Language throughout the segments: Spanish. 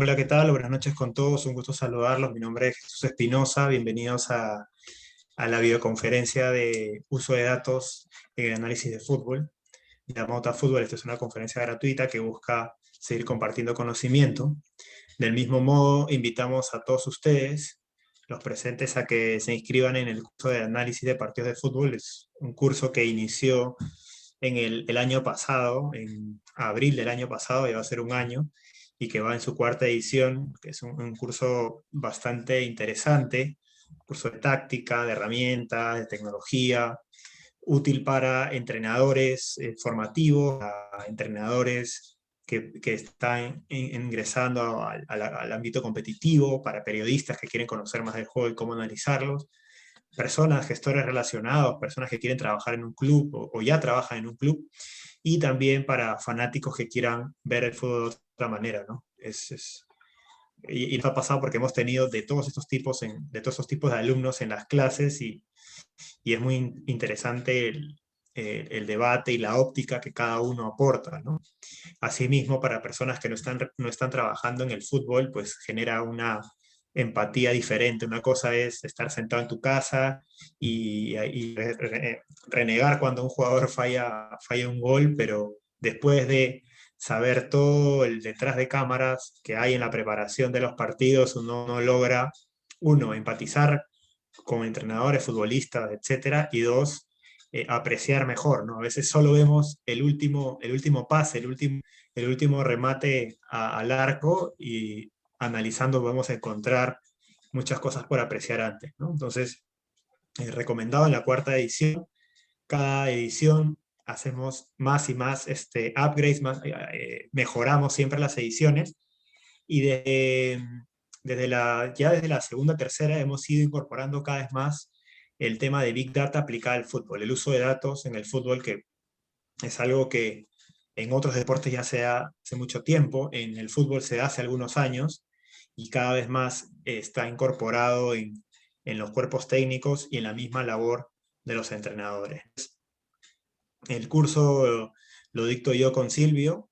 Hola, ¿qué tal? Buenas noches con todos, un gusto saludarlos. Mi nombre es Jesús Espinosa, bienvenidos a la videoconferencia de uso de datos en el análisis de fútbol. Llamada Fútbol, esta es una conferencia gratuita que busca seguir compartiendo conocimiento. Del mismo modo, invitamos a todos ustedes, los presentes, a que se inscriban en el curso de análisis de partidos de fútbol. Es un curso que inició en el año pasado, en abril del año pasado, ya va a ser un año, y que va en su cuarta edición, que es un curso bastante interesante, curso de táctica, de herramientas, de tecnología, útil para entrenadores formativos, a entrenadores que están ingresando al ámbito competitivo, para periodistas que quieren conocer más del juego y cómo analizarlos, personas, gestores relacionados, personas que quieren trabajar en un club o ya trabajan en un club, y también para fanáticos que quieran ver el fútbol de otra manera, ¿no? Y nos ha pasado porque hemos tenido de todos estos tipos, de todos estos tipos de alumnos en las clases, y es muy interesante el debate y la óptica que cada uno aporta, ¿no? Asimismo, para personas que no están trabajando en el fútbol, pues genera una empatía diferente. Una cosa es estar sentado en tu casa y renegar cuando un jugador falla un gol, pero después de saber todo el detrás de cámaras que hay en la preparación de los partidos, uno no logra, uno, empatizar con entrenadores, futbolistas, etcétera, y dos, apreciar mejor, ¿no? A veces solo vemos el último pase, el último remate al arco, y analizando podemos encontrar muchas cosas por apreciar antes, ¿no? Entonces, recomendado en la cuarta edición. Cada edición hacemos más y más upgrades, mejoramos siempre las ediciones, y desde la segunda, tercera hemos ido incorporando cada vez más el tema de Big Data aplicada al fútbol, el uso de datos en el fútbol, que es algo que en otros deportes ya se da hace mucho tiempo, en el fútbol se da hace algunos años, y cada vez más está incorporado en los cuerpos técnicos y en la misma labor de los entrenadores. El curso lo dicto yo con Silvio.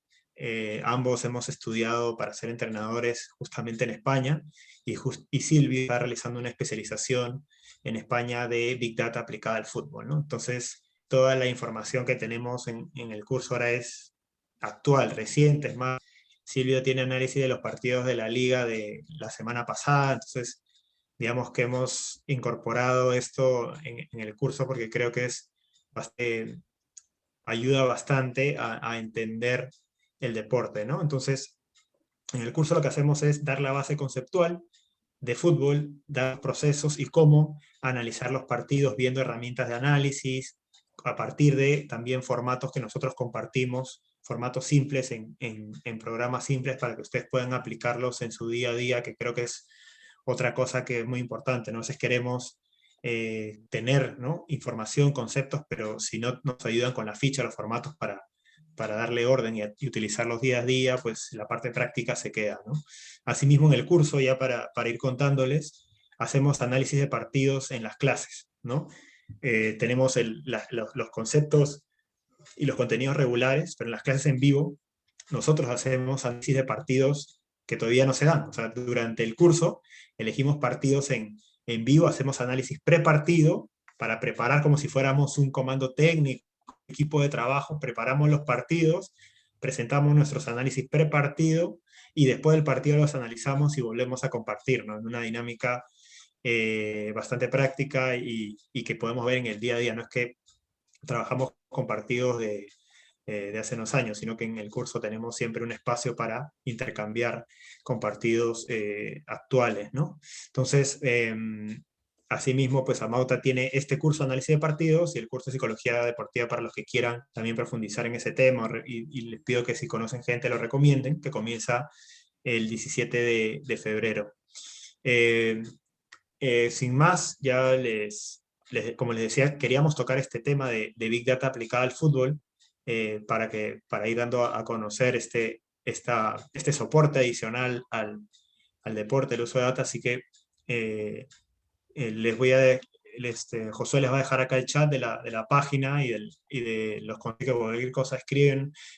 Ambos hemos estudiado para ser entrenadores justamente en España, y Silvio está realizando una especialización en España de Big Data aplicada al fútbol, ¿no? Entonces, toda la información que tenemos en el curso ahora es actual, reciente. Es más, Silvio tiene análisis de los partidos de la liga de la semana pasada. Entonces, digamos que hemos incorporado esto en el curso porque creo que es bastante, ayuda bastante a entender el deporte, ¿no? Entonces, en el curso lo que hacemos es dar la base conceptual de fútbol, dar procesos y cómo analizar los partidos viendo herramientas de análisis, a partir de también formatos que nosotros compartimos, formatos simples en programas simples, para que ustedes puedan aplicarlos en su día a día, que creo que es otra cosa que es muy importante, ¿no? Entonces queremos tener, ¿no?, información, conceptos, pero si no nos ayudan con la ficha, los formatos para darle orden y utilizarlos día a día, pues la parte práctica se queda, ¿no? Asimismo, en el curso, ya para ir contándoles, hacemos análisis de partidos en las clases, ¿no? Tenemos los conceptos y los contenidos regulares, pero en las clases en vivo nosotros hacemos análisis de partidos que todavía no se dan. O sea, durante el curso elegimos partidos en vivo, hacemos análisis prepartido para preparar como si fuéramos un comando técnico, equipo de trabajo, preparamos los partidos, presentamos nuestros análisis prepartido, y después del partido los analizamos y volvemos a compartir, ¿no?, en una dinámica bastante práctica, y que podemos ver en el día a día. No es que trabajamos con partidos de hace unos años, sino que en el curso tenemos siempre un espacio para intercambiar con partidos actuales, ¿no? Entonces, asimismo, pues Amauta tiene este curso de análisis de partidos y el curso de psicología deportiva para los que quieran también profundizar en ese tema, y les pido que, si conocen gente, lo recomienden, que comienza el 17 de febrero. Eh, Sin más, ya como les decía, queríamos tocar este tema de Big Data aplicada al fútbol, para ir dando a conocer este soporte adicional al deporte, el uso de data. Así que eh, les voy a, Josué les va a dejar acá el chat de la página y de los contenidos, que cualquier cosa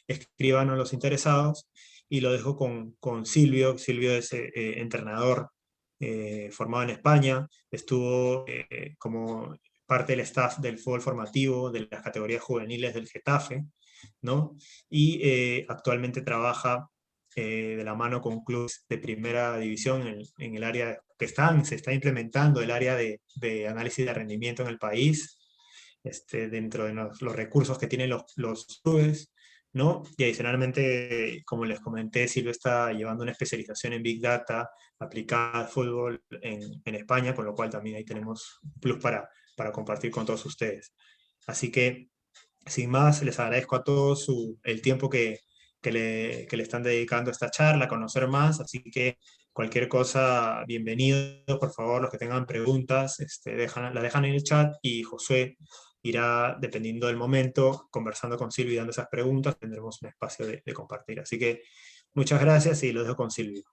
escriban a los interesados, y lo dejo con Silvio. Silvio es entrenador formado en España, estuvo como parte del staff del fútbol formativo de las categorías juveniles del Getafe, ¿no? Y actualmente trabaja de la mano con clubes de primera división en el área que se está implementando el área de análisis de rendimiento en el país, dentro de los recursos que tienen los clubes, ¿no? Y adicionalmente, como les comenté, Silvio está llevando una especialización en Big Data aplicada al fútbol en España, con lo cual también ahí tenemos un plus para compartir con todos ustedes. Así que, sin más, les agradezco a todos el tiempo que le están dedicando a esta charla, a conocer más, así que cualquier cosa, bienvenidos, por favor, los que tengan preguntas, la dejan en el chat y Josué irá, dependiendo del momento, conversando con Silvio y dando esas preguntas, tendremos un espacio de compartir. Así que muchas gracias y los dejo con Silvio.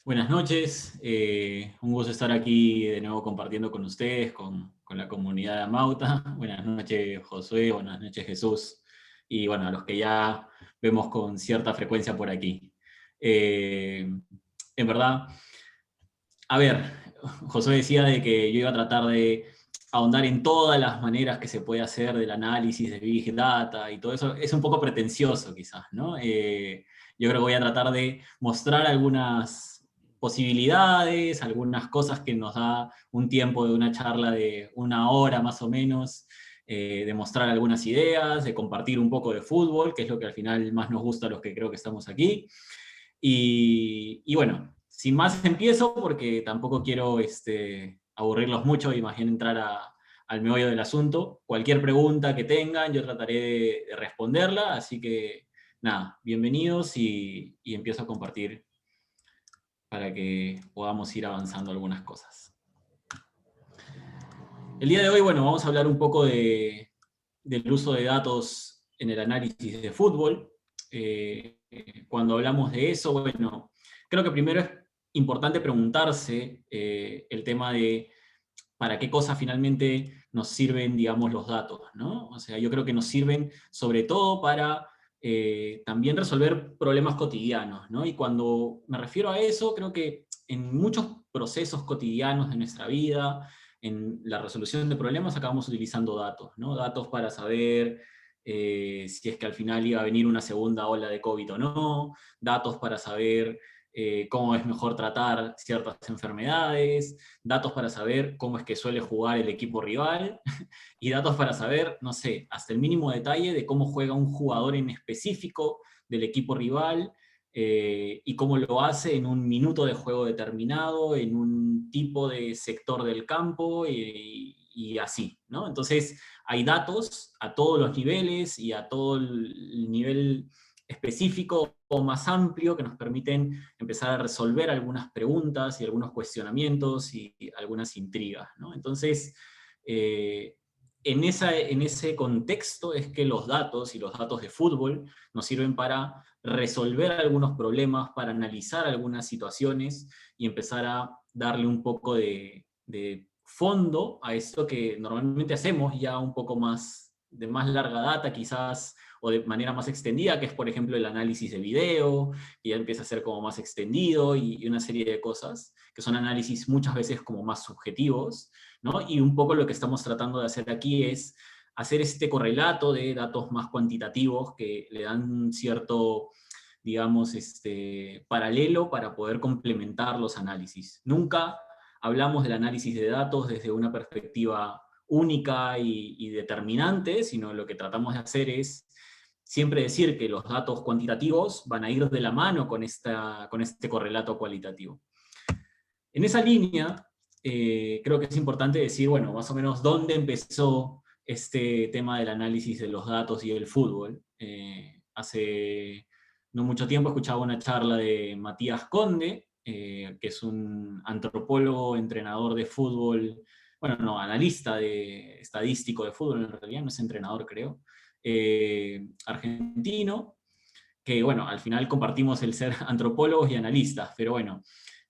Buenas noches, un gusto estar aquí de nuevo compartiendo con ustedes, con la comunidad de Amauta. Buenas noches, Josué, buenas noches, Jesús, y bueno, a los que ya vemos con cierta frecuencia por aquí. En verdad, a ver, Josué decía de que yo iba a tratar de ahondar en todas las maneras que se puede hacer del análisis de Big Data y todo eso. Es un poco pretencioso quizás, ¿no? Yo creo que voy a tratar de mostrar algunas posibilidades, algunas cosas que nos da un tiempo de una charla de 1 hora más o menos, de mostrar algunas ideas, de compartir un poco de fútbol, que es lo que al final más nos gusta a los que creo que estamos aquí. Y bueno, sin más empiezo porque tampoco quiero aburrirlos mucho y más bien entrar al meollo del asunto. Cualquier pregunta que tengan, yo trataré de responderla, así que nada, bienvenidos y empiezo a compartir para que podamos ir avanzando algunas cosas. El día de hoy, bueno, vamos a hablar un poco del uso de datos en el análisis de fútbol. Cuando hablamos de eso, bueno, creo que primero es importante preguntarse el tema de para qué cosas finalmente nos sirven, digamos, los datos, ¿no? O sea, yo creo que nos sirven sobre todo para también resolver problemas cotidianos, ¿no? Y cuando me refiero a eso, creo que en muchos procesos cotidianos de nuestra vida, en la resolución de problemas, acabamos utilizando datos, ¿no? Datos para saber si es que al final iba a venir una segunda ola de COVID o no, datos para saber cómo es mejor tratar ciertas enfermedades, datos para saber cómo es que suele jugar el equipo rival, y datos para saber, no sé, hasta el mínimo detalle de cómo juega un jugador en específico del equipo rival, y cómo lo hace en un minuto de juego determinado, en un tipo de sector del campo, y así, ¿no? Entonces, hay datos a todos los niveles y a todo el nivel específico o más amplio que nos permiten empezar a resolver algunas preguntas y algunos cuestionamientos y algunas intrigas, ¿no? Entonces, en ese contexto es que los datos y los datos de fútbol nos sirven para resolver algunos problemas, para analizar algunas situaciones y empezar a darle un poco de fondo a esto que normalmente hacemos ya un poco más de más larga data quizás, o de manera más extendida, que es por ejemplo el análisis de video, que ya empieza a ser como más extendido y una serie de cosas, que son análisis muchas veces como más subjetivos, ¿no? Y un poco lo que estamos tratando de hacer aquí es hacer este correlato de datos más cuantitativos que le dan un cierto, digamos, paralelo para poder complementar los análisis. Nunca hablamos del análisis de datos desde una perspectiva única y determinante, sino lo que tratamos de hacer es siempre decir que los datos cuantitativos van a ir de la mano con este correlato cualitativo. En esa línea, creo que es importante decir, bueno, más o menos dónde empezó este tema del análisis de los datos y el fútbol. Hace no mucho tiempo escuchaba una charla de Matías Conde, que es un antropólogo, entrenador de fútbol, bueno, no, analista estadístico de fútbol, en realidad no es entrenador, creo, argentino, que bueno, al final compartimos el ser antropólogos y analistas, pero bueno,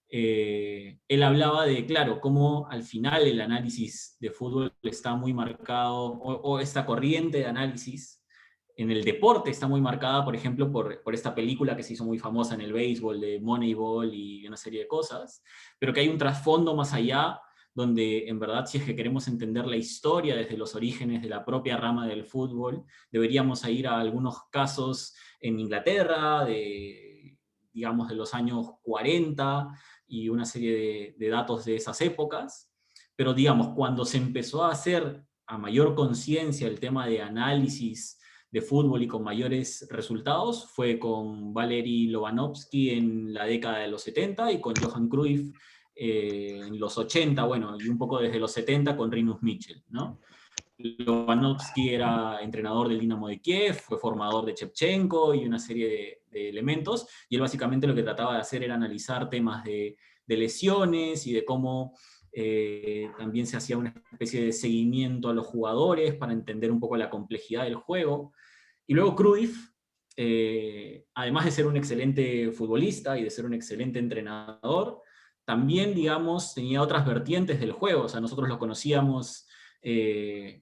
él hablaba de, claro, cómo al final el análisis de fútbol está muy marcado, o esta corriente de análisis en el deporte está muy marcada, por ejemplo, por esta película que se hizo muy famosa en el béisbol, de Moneyball y una serie de cosas, pero que hay un trasfondo más allá, donde en verdad, si es que queremos entender la historia desde los orígenes de la propia rama del fútbol, deberíamos ir a algunos casos en Inglaterra, digamos, de los años 40, y una serie de datos de esas épocas. Pero digamos, cuando se empezó a hacer a mayor conciencia el tema de análisis de fútbol y con mayores resultados, fue con Valery Lobanovsky en la década de los 70 y con Johan Cruyff en los 80, bueno, y un poco desde los 70 con Rinus Michel, ¿no? Lobanovsky era entrenador del Dinamo de Kiev, fue formador de Shevchenko y una serie de elementos, y él básicamente lo que trataba de hacer era analizar temas de lesiones y de cómo también se hacía una especie de seguimiento a los jugadores para entender un poco la complejidad del juego. Y luego Cruyff, además de ser un excelente futbolista y de ser un excelente entrenador, también, digamos, tenía otras vertientes del juego. O sea, nosotros lo conocíamos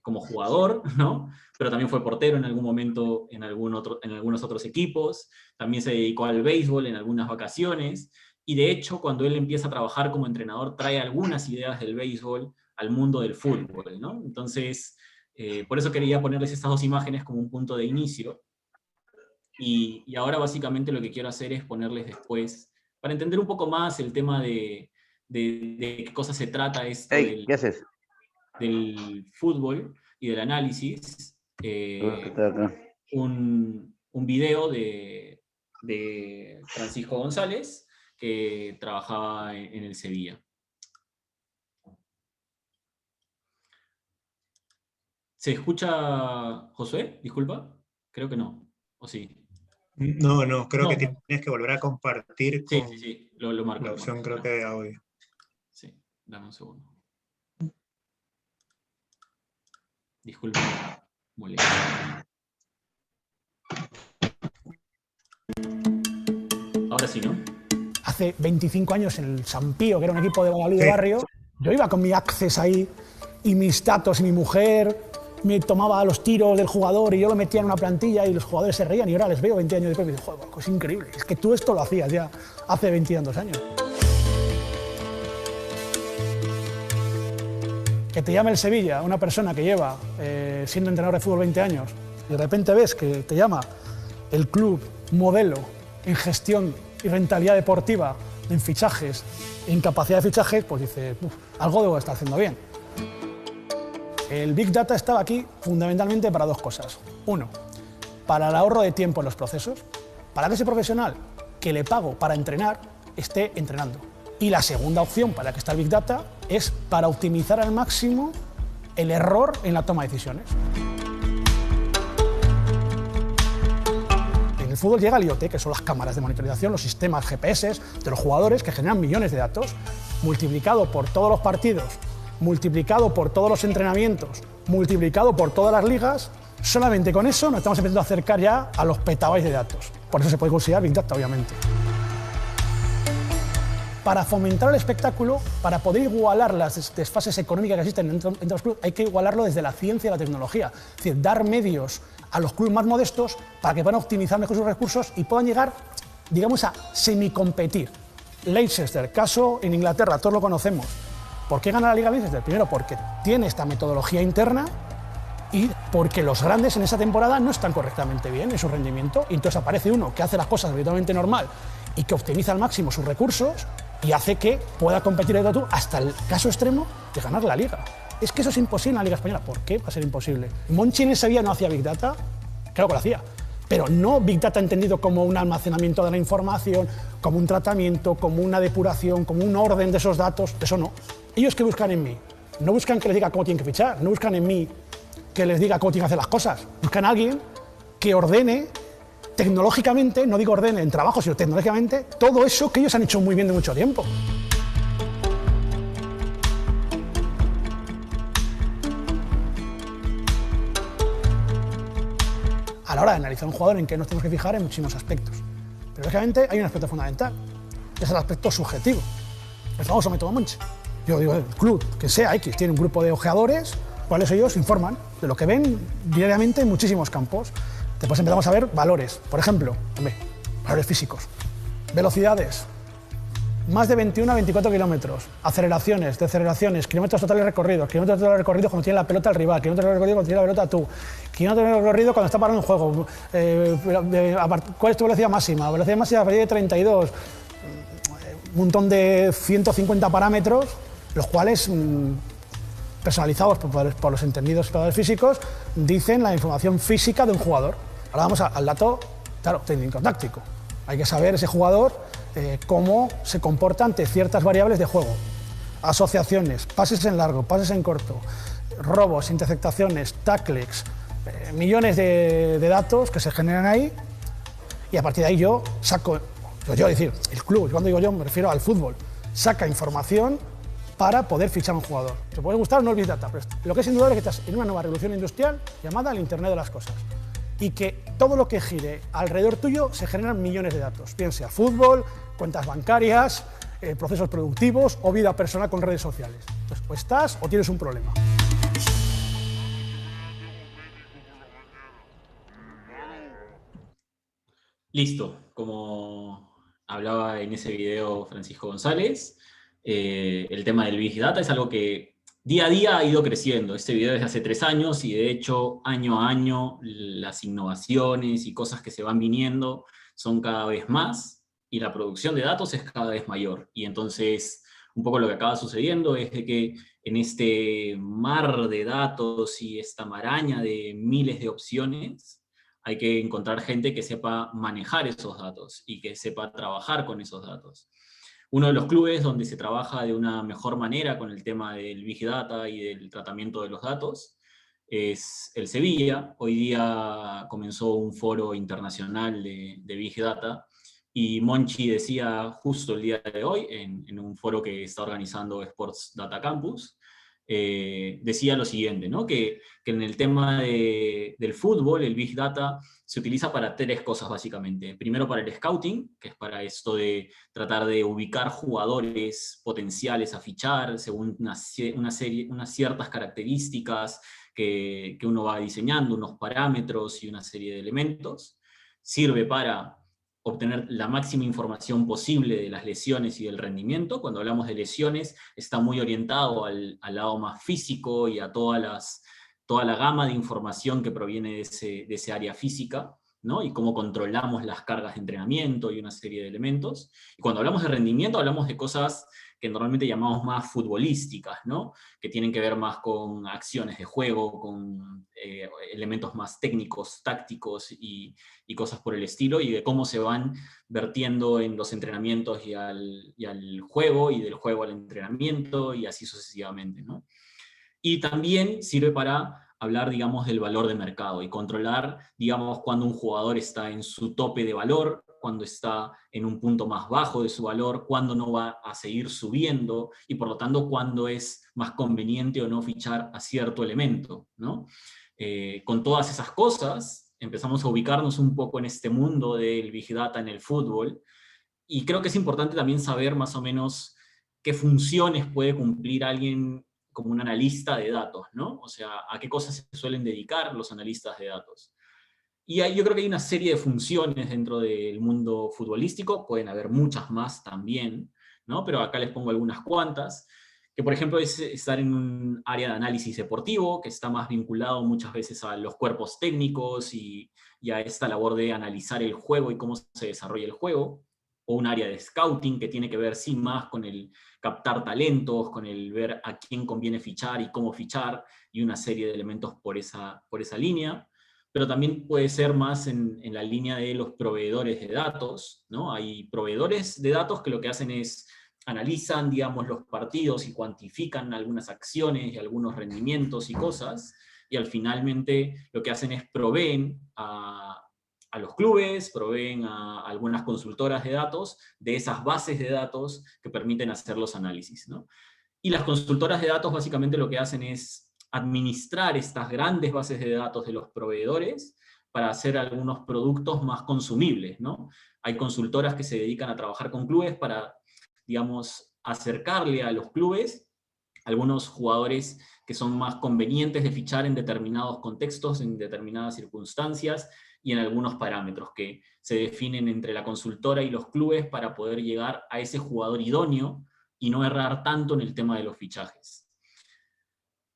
como jugador, ¿no? Pero también fue portero en algún momento en algunos otros equipos, también se dedicó al béisbol en algunas vacaciones, y de hecho, cuando él empieza a trabajar como entrenador, trae algunas ideas del béisbol al mundo del fútbol, ¿no? Entonces, por eso quería ponerles estas dos imágenes como un punto de inicio, y ahora básicamente lo que quiero hacer es ponerles después, para entender un poco más el tema de qué cosa se trata esto Hey, ¿qué haces? del fútbol y del análisis, un video de Francisco González, que trabajaba en el Sevilla. ¿Se escucha, Josué? Disculpa. Creo que no. ¿O sí? No, creo No. que tienes que volver a compartir con Sí. Lo marco. la opción, creo que de audio. Sí, dame un segundo. Disculpa. Molestia. Ahora sí, ¿no? Hace 25 años en el San Pío, que era un equipo de Valladolid de barrio, yo iba con mi Access ahí y mis datos, y mi mujer me tomaba los tiros del jugador y yo lo metía en una plantilla y los jugadores se reían, y ahora les veo 20 años después y digo, joder, es increíble, es que tú esto lo hacías ya hace 22 años. Que te llame el Sevilla, una persona que lleva siendo entrenador de fútbol 20 años, y de repente ves que te llama el club modelo en gestión y rentabilidad deportiva, en fichajes, en capacidad de fichajes, pues dices, algo debo estar haciendo bien. El Big Data estaba aquí fundamentalmente para dos cosas. Uno, para el ahorro de tiempo en los procesos, para que ese profesional que le pago para entrenar esté entrenando. Y la segunda opción para la que está el Big Data es para optimizar al máximo el error en la toma de decisiones. En el fútbol llega el IoT, que son las cámaras de monitorización, los sistemas GPS de los jugadores que generan millones de datos, multiplicado por todos los partidos, multiplicado por todos los entrenamientos, multiplicado por todas las ligas. Solamente con eso nos estamos empezando a acercar ya a los petabytes de datos. Por eso se puede considerar Big Data, obviamente. Para fomentar el espectáculo, para poder igualar las desfases económicas que existen entre los clubes, hay que igualarlo desde la ciencia y la tecnología. Es decir, dar medios a los clubes más modestos para que puedan optimizar mejor sus recursos y puedan llegar, digamos, a semicompetir. Leicester, caso en Inglaterra, todos lo conocemos. ¿Por qué gana la Liga Leicester? Primero, porque tiene esta metodología interna y porque los grandes en esa temporada no están correctamente bien en su rendimiento, y entonces aparece uno que hace las cosas habitualmente normal y que optimiza al máximo sus recursos y hace que pueda competir de tú hasta el caso extremo de ganar la Liga. Es que eso es imposible en la Liga Española. ¿Por qué va a ser imposible? Monchi en ese día no hacía Big Data, claro que lo hacía, pero no Big Data entendido como un almacenamiento de la información, como un tratamiento, como una depuración, como un orden de esos datos, eso no. ¿Ellos qué buscan en mí? No buscan que les diga cómo tienen que fichar, no buscan en mí que les diga cómo tienen que hacer las cosas. Buscan a alguien que ordene tecnológicamente, no digo ordene en trabajo, sino tecnológicamente, todo eso que ellos han hecho muy bien de mucho tiempo. A la hora de analizar un jugador, en que nos tenemos que fijar en muchísimos aspectos. Pero lógicamente hay un aspecto fundamental, que es el aspecto subjetivo, el famoso método Monchi. Yo digo, el club, que sea X, tiene un grupo de ojeadores, cuales ellos informan de lo que ven diariamente en muchísimos campos. Después empezamos a ver valores, por ejemplo, valores físicos, velocidades, más de 21 a 24 kilómetros, aceleraciones, deceleraciones, kilómetros totales recorridos cuando tiene la pelota el rival, kilómetros recorridos cuando tiene la pelota tú, kilómetros recorridos cuando está parado en juego, ¿cuál es tu velocidad máxima? Velocidad máxima a partir de 32, un montón de 150 parámetros, los cuales, personalizados por los entendidos jugadores físicos, dicen la información física de un jugador. Ahora vamos al dato, claro, técnico-táctico. Hay que saber ese jugador cómo se comporta ante ciertas variables de juego. Asociaciones, pases en largo, pases en corto, robos, interceptaciones, tackles, millones de datos que se generan ahí, y a partir de ahí yo saco, el club, cuando digo yo me refiero al fútbol, saca información para poder fichar a un jugador. Te puede gustar o no el Big Data, pero lo que es indudable es que estás en una nueva revolución industrial llamada el Internet de las cosas. Y que todo lo que gire alrededor tuyo se generan millones de datos, bien sea fútbol, cuentas bancarias, procesos productivos o vida personal con redes sociales. Entonces, o estás o tienes un problema. Listo, como hablaba en ese video Francisco González, el tema del Big Data es algo que día a día ha ido creciendo. Este video es de hace 3 años y de hecho año a año las innovaciones y cosas que se van viniendo son cada vez más y la producción de datos es cada vez mayor. Y entonces un poco lo que acaba sucediendo es de que en este mar de datos y esta maraña de miles de opciones hay que encontrar gente que sepa manejar esos datos y que sepa trabajar con esos datos. Uno de los clubes donde se trabaja de una mejor manera con el tema del Big Data y del tratamiento de los datos es el Sevilla. Hoy día comenzó un foro internacional de Big Data y Monchi decía justo el día de hoy, en un foro que está organizando Sports Data Campus, decía lo siguiente, ¿no? que en el tema del fútbol, el Big Data se utiliza para 3 cosas básicamente. Primero para el scouting, que es para esto de tratar de ubicar jugadores potenciales a fichar según unas ciertas características que uno va diseñando, unos parámetros y una serie de elementos. Sirve para obtener la máxima información posible de las lesiones y del rendimiento. Cuando hablamos de lesiones, está muy orientado al lado más físico y a toda la gama de información que proviene de ese área física, ¿no? Y cómo controlamos las cargas de entrenamiento y una serie de elementos. Y cuando hablamos de rendimiento, hablamos de cosas que normalmente llamamos más futbolísticas, ¿no? Que tienen que ver más con acciones de juego, con elementos más técnicos, tácticos y cosas por el estilo, y de cómo se van vertiendo en los entrenamientos y al juego, y del juego al entrenamiento, y así sucesivamente, ¿no? Y también sirve para hablar, digamos, del valor de mercado y controlar, digamos, cuando un jugador está en su tope de valor, cuando está en un punto más bajo de su valor, cuándo no va a seguir subiendo y por lo tanto cuándo es más conveniente o no fichar a cierto elemento, ¿no? Con todas esas cosas empezamos a ubicarnos un poco en este mundo del Big Data en el fútbol y creo que es importante también saber más o menos qué funciones puede cumplir alguien como un analista de datos, ¿no? O sea, a qué cosas se suelen dedicar los analistas de datos. Y yo creo que hay una serie de funciones dentro del mundo futbolístico, pueden haber muchas más también, ¿no? Pero acá les pongo algunas cuantas, que por ejemplo es estar en un área de análisis deportivo, que está más vinculado muchas veces a los cuerpos técnicos y a esta labor de analizar el juego y cómo se desarrolla el juego, o un área de scouting que tiene que ver sí más con el captar talentos, con el ver a quién conviene fichar y cómo fichar, y una serie de elementos por esa línea. Pero también puede ser más en la línea de los proveedores de datos, ¿no? Hay proveedores de datos que lo que hacen es analizan, digamos, los partidos y cuantifican algunas acciones y algunos rendimientos y cosas, y al finalmente lo que hacen es proveen a los clubes, proveen a algunas consultoras de datos de esas bases de datos que permiten hacer los análisis, ¿no? Y las consultoras de datos básicamente lo que hacen es administrar estas grandes bases de datos de los proveedores para hacer algunos productos más consumibles, ¿no? Hay consultoras que se dedican a trabajar con clubes para, digamos, acercarle a los clubes algunos jugadores que son más convenientes de fichar en determinados contextos, en determinadas circunstancias, y en algunos parámetros que se definen entre la consultora y los clubes para poder llegar a ese jugador idóneo y no errar tanto en el tema de los fichajes.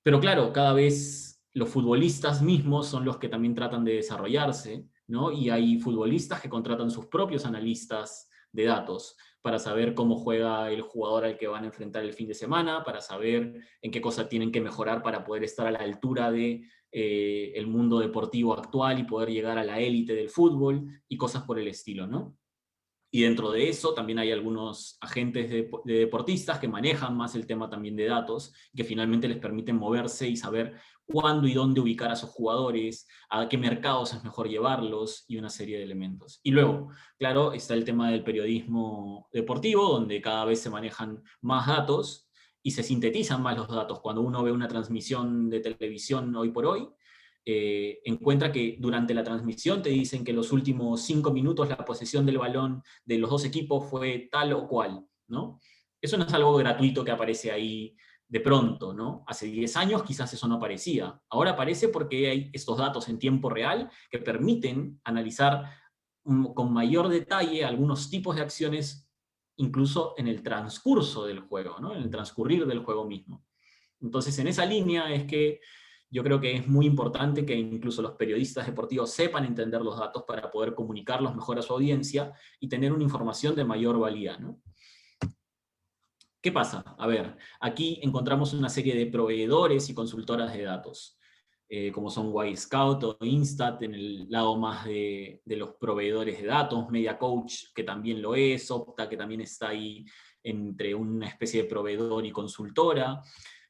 Pero claro, cada vez los futbolistas mismos son los que también tratan de desarrollarse, ¿no? Y hay futbolistas que contratan sus propios analistas de datos para saber cómo juega el jugador al que van a enfrentar el fin de semana, para saber en qué cosas tienen que mejorar para poder estar a la altura de el mundo deportivo actual y poder llegar a la élite del fútbol y cosas por el estilo, ¿no? Y dentro de eso también hay algunos agentes de deportistas que manejan más el tema también de datos, que finalmente les permiten moverse y saber cuándo y dónde ubicar a sus jugadores, a qué mercados es mejor llevarlos y una serie de elementos. Y luego, claro, está el tema del periodismo deportivo, donde cada vez se manejan más datos y se sintetizan más los datos. Cuando uno ve una transmisión de televisión hoy por hoy, encuentra que durante la transmisión te dicen que los últimos 5 minutos la posesión del balón de los dos equipos fue tal o cual, ¿no? Eso no es algo gratuito que aparece ahí de pronto, ¿no? Hace 10 años quizás eso no aparecía. Ahora aparece porque hay estos datos en tiempo real que permiten analizar con mayor detalle algunos tipos de acciones, incluso en el transcurso del juego, ¿no? En el transcurrir del juego mismo. Entonces, en esa línea es que yo creo que es muy importante que incluso los periodistas deportivos sepan entender los datos para poder comunicarlos mejor a su audiencia y tener una información de mayor valía, ¿no? ¿Qué pasa? A ver, aquí encontramos una serie de proveedores y consultoras de datos, como son Wisecout o Instat en el lado más de los proveedores de datos, MediaCoach, que también lo es, Opta, que también está ahí entre una especie de proveedor y consultora,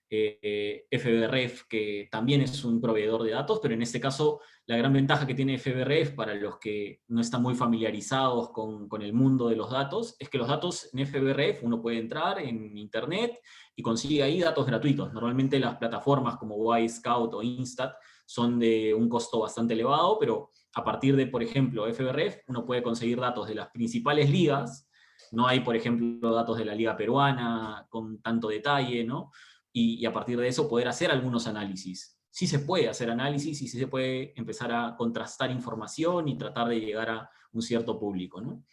FBref, que también es un proveedor de datos, pero en este caso la gran ventaja que tiene FBref para los que no están muy familiarizados con el mundo de los datos, es que los datos en FBref uno puede entrar en internet y consigue ahí datos gratuitos. Normalmente las plataformas como Wisecout o Instat son de un costo bastante elevado, pero a partir de, por ejemplo, FBref, uno puede conseguir datos de las principales ligas. No hay, por ejemplo, datos de la liga peruana con tanto detalle, ¿no? Y a partir de eso poder hacer algunos análisis. Sí se puede hacer análisis y sí se puede empezar a contrastar información y tratar de llegar a un cierto público, ¿no?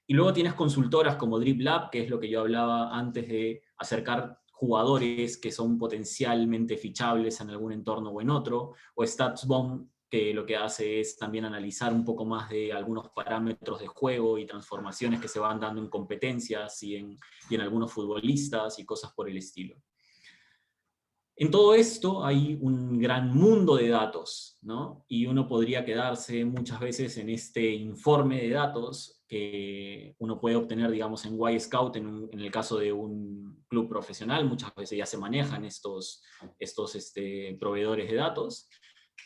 Y luego tienes consultoras como DribLab, que es lo que yo hablaba antes de acercar jugadores que son potencialmente fichables en algún entorno o en otro, o StatsBomb, que lo que hace es también analizar un poco más de algunos parámetros de juego y transformaciones que se van dando en competencias y en algunos futbolistas y cosas por el estilo. En todo esto hay un gran mundo de datos, ¿no? Y uno podría quedarse muchas veces en este informe de datos que uno puede obtener, digamos, en Wisecout, en el caso de un club profesional, muchas veces ya se manejan estos proveedores de datos,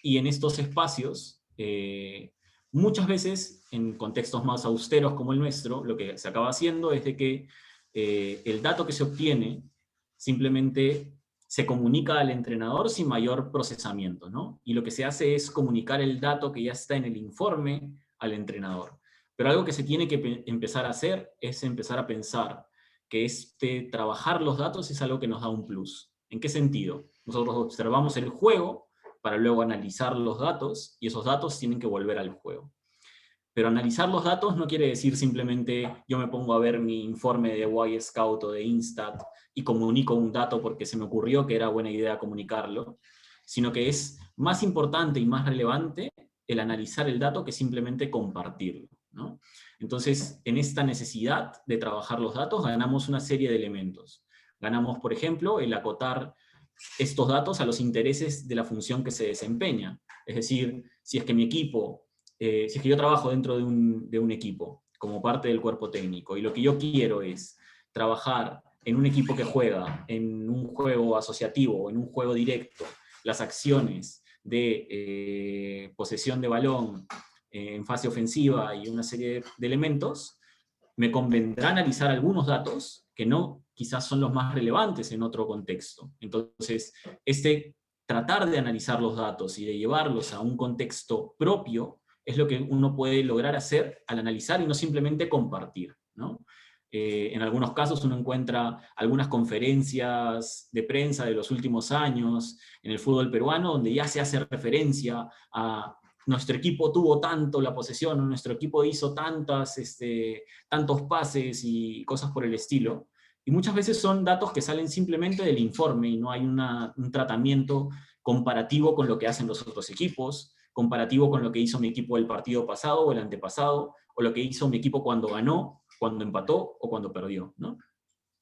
y en estos espacios, muchas veces, en contextos más austeros como el nuestro, lo que se acaba haciendo es de que el dato que se obtiene simplemente se comunica al entrenador sin mayor procesamiento, ¿no? Y lo que se hace es comunicar el dato que ya está en el informe al entrenador. Pero algo que se tiene que empezar a hacer es empezar a pensar que trabajar los datos es algo que nos da un plus. ¿En qué sentido? Nosotros observamos el juego para luego analizar los datos y esos datos tienen que volver al juego. Pero analizar los datos no quiere decir simplemente yo me pongo a ver mi informe de Wisecout o de Instat y comunico un dato porque se me ocurrió que era buena idea comunicarlo, sino que es más importante y más relevante el analizar el dato que simplemente compartirlo, ¿no? Entonces, en esta necesidad de trabajar los datos ganamos una serie de elementos. Ganamos, por ejemplo, el acotar estos datos a los intereses de la función que se desempeña. Es decir, si es que mi equipo, si es que yo trabajo dentro de un equipo como parte del cuerpo técnico y lo que yo quiero es trabajar en un equipo que juega en un juego asociativo o en un juego directo, las acciones de posesión de balón en fase ofensiva y una serie de elementos, me convendrá analizar algunos datos que no quizás son los más relevantes en otro contexto. Entonces, tratar de analizar los datos y de llevarlos a un contexto propio es lo que uno puede lograr hacer al analizar y no simplemente compartir, ¿no? En algunos casos uno encuentra algunas conferencias de prensa de los últimos años en el fútbol peruano donde ya se hace referencia a nuestro equipo tuvo tanto la posesión, o nuestro equipo hizo tantos pases y cosas por el estilo. Y muchas veces son datos que salen simplemente del informe y no hay un tratamiento comparativo con lo que hacen los otros equipos, comparativo con lo que hizo mi equipo el partido pasado o el antepasado, o lo que hizo mi equipo cuando ganó, cuando empató o cuando perdió, ¿no?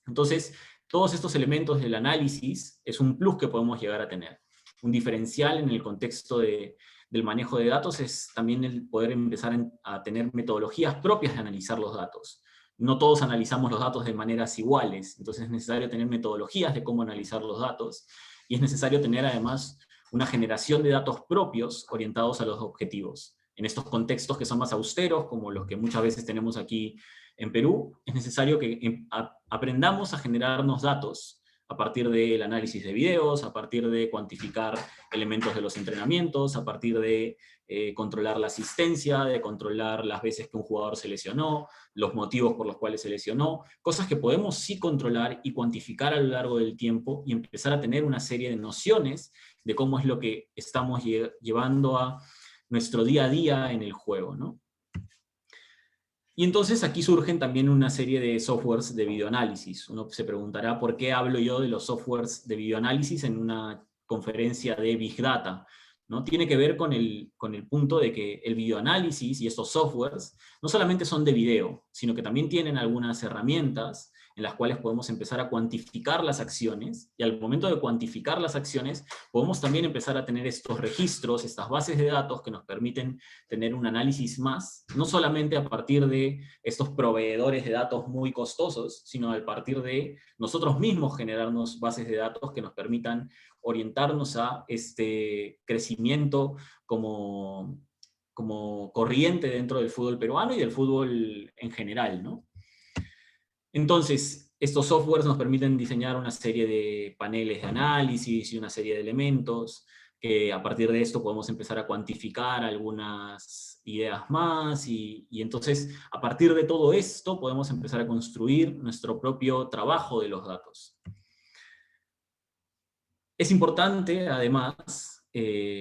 Entonces, todos estos elementos del análisis es un plus que podemos llegar a tener. Un diferencial en el contexto del manejo de datos es también el poder empezar a tener metodologías propias de analizar los datos. No todos analizamos los datos de maneras iguales, entonces es necesario tener metodologías de cómo analizar los datos, y es necesario tener además una generación de datos propios orientados a los objetivos. En estos contextos que son más austeros, como los que muchas veces tenemos aquí en Perú, es necesario que aprendamos a generarnos datos a partir del análisis de videos, a partir de cuantificar elementos de los entrenamientos, a partir de controlar la asistencia, de controlar las veces que un jugador se lesionó, los motivos por los cuales se lesionó, cosas que podemos sí controlar y cuantificar a lo largo del tiempo y empezar a tener una serie de nociones de cómo es lo que estamos llevando a nuestro día a día en el juego, ¿no? Y entonces aquí surgen también una serie de softwares de videoanálisis. Uno se preguntará por qué hablo yo de los softwares de videoanálisis en una conferencia de Big Data, ¿no? Tiene que ver con el punto de que el videoanálisis y estos softwares no solamente son de video, sino que también tienen algunas herramientas en las cuales podemos empezar a cuantificar las acciones, y al momento de cuantificar las acciones, podemos también empezar a tener estos registros, estas bases de datos que nos permiten tener un análisis más, no solamente a partir de estos proveedores de datos muy costosos, sino a partir de nosotros mismos generarnos bases de datos que nos permitan orientarnos a este crecimiento como corriente dentro del fútbol peruano y del fútbol en general, ¿no? Entonces, estos softwares nos permiten diseñar una serie de paneles de análisis y una serie de elementos, que a partir de esto podemos empezar a cuantificar algunas ideas más, y entonces a partir de todo esto podemos empezar a construir nuestro propio trabajo de los datos. Es importante, además,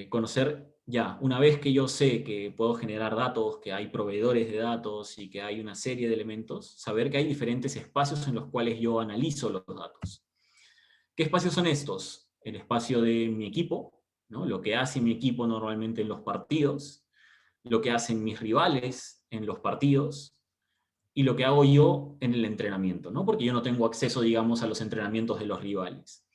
conocer ya, una vez que yo sé que puedo generar datos, que hay proveedores de datos y que hay una serie de elementos, saber que hay diferentes espacios en los cuales yo analizo los datos. ¿Qué espacios son estos? El espacio de mi equipo, ¿no? Lo que hace mi equipo normalmente en los partidos, lo que hacen mis rivales en los partidos, y lo que hago yo en el entrenamiento, ¿no? Porque yo no tengo acceso, digamos, a los entrenamientos de los rivales.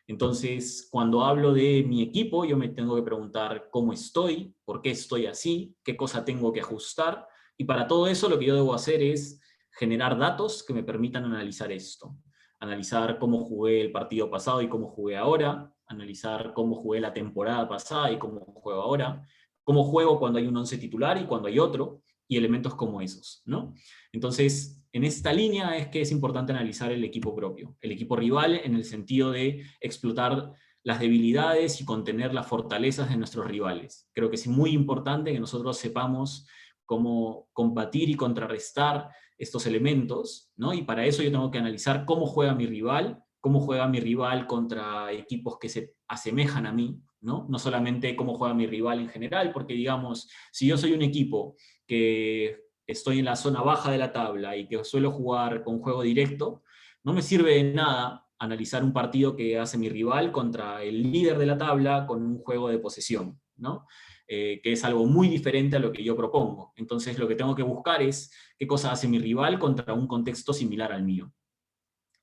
Entonces, cuando hablo de mi equipo, yo me tengo que preguntar cómo estoy, por qué estoy así, qué cosa tengo que ajustar, y para todo eso lo que yo debo hacer es generar datos que me permitan analizar esto. Analizar cómo jugué el partido pasado y cómo jugué ahora, analizar cómo jugué la temporada pasada y cómo juego ahora, cómo juego cuando hay un once titular y cuando hay otro, y elementos como esos, ¿no? Entonces, en esta línea es que es importante analizar el equipo propio, el equipo rival en el sentido de explotar las debilidades y contener las fortalezas de nuestros rivales. Creo que es muy importante que nosotros sepamos cómo combatir y contrarrestar estos elementos, ¿no? Y para eso yo tengo que analizar cómo juega mi rival contra equipos que se asemejan a mí, ¿no? No solamente cómo juega mi rival en general, porque digamos, si yo soy un equipo que estoy en la zona baja de la tabla y que suelo jugar con juego directo, no me sirve de nada analizar un partido que hace mi rival contra el líder de la tabla con un juego de posesión, ¿no? Que es algo muy diferente a lo que yo propongo. Entonces lo que tengo que buscar es qué cosa hace mi rival contra un contexto similar al mío.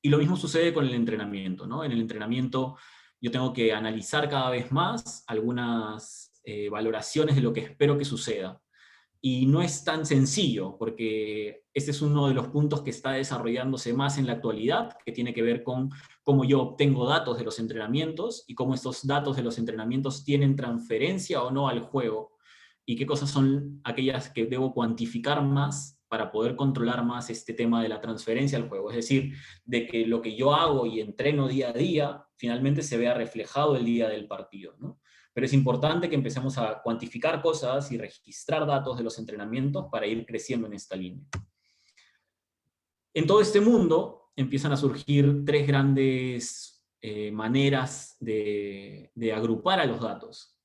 Y lo mismo sucede con el entrenamiento, ¿no? En el entrenamiento yo tengo que analizar cada vez más algunas valoraciones de lo que espero que suceda. Y no es tan sencillo, porque este es uno de los puntos que está desarrollándose más en la actualidad, que tiene que ver con cómo yo obtengo datos de los entrenamientos y cómo estos datos de los entrenamientos tienen transferencia o no al juego, y qué cosas son aquellas que debo cuantificar más para poder controlar más este tema de la transferencia al juego. Es decir, de que lo que yo hago y entreno día a día, finalmente se vea reflejado el día del partido, ¿no? Pero es importante que empecemos a cuantificar cosas y registrar datos de los entrenamientos para ir creciendo en esta línea. En todo este mundo empiezan a surgir tres grandes maneras de agrupar a los datos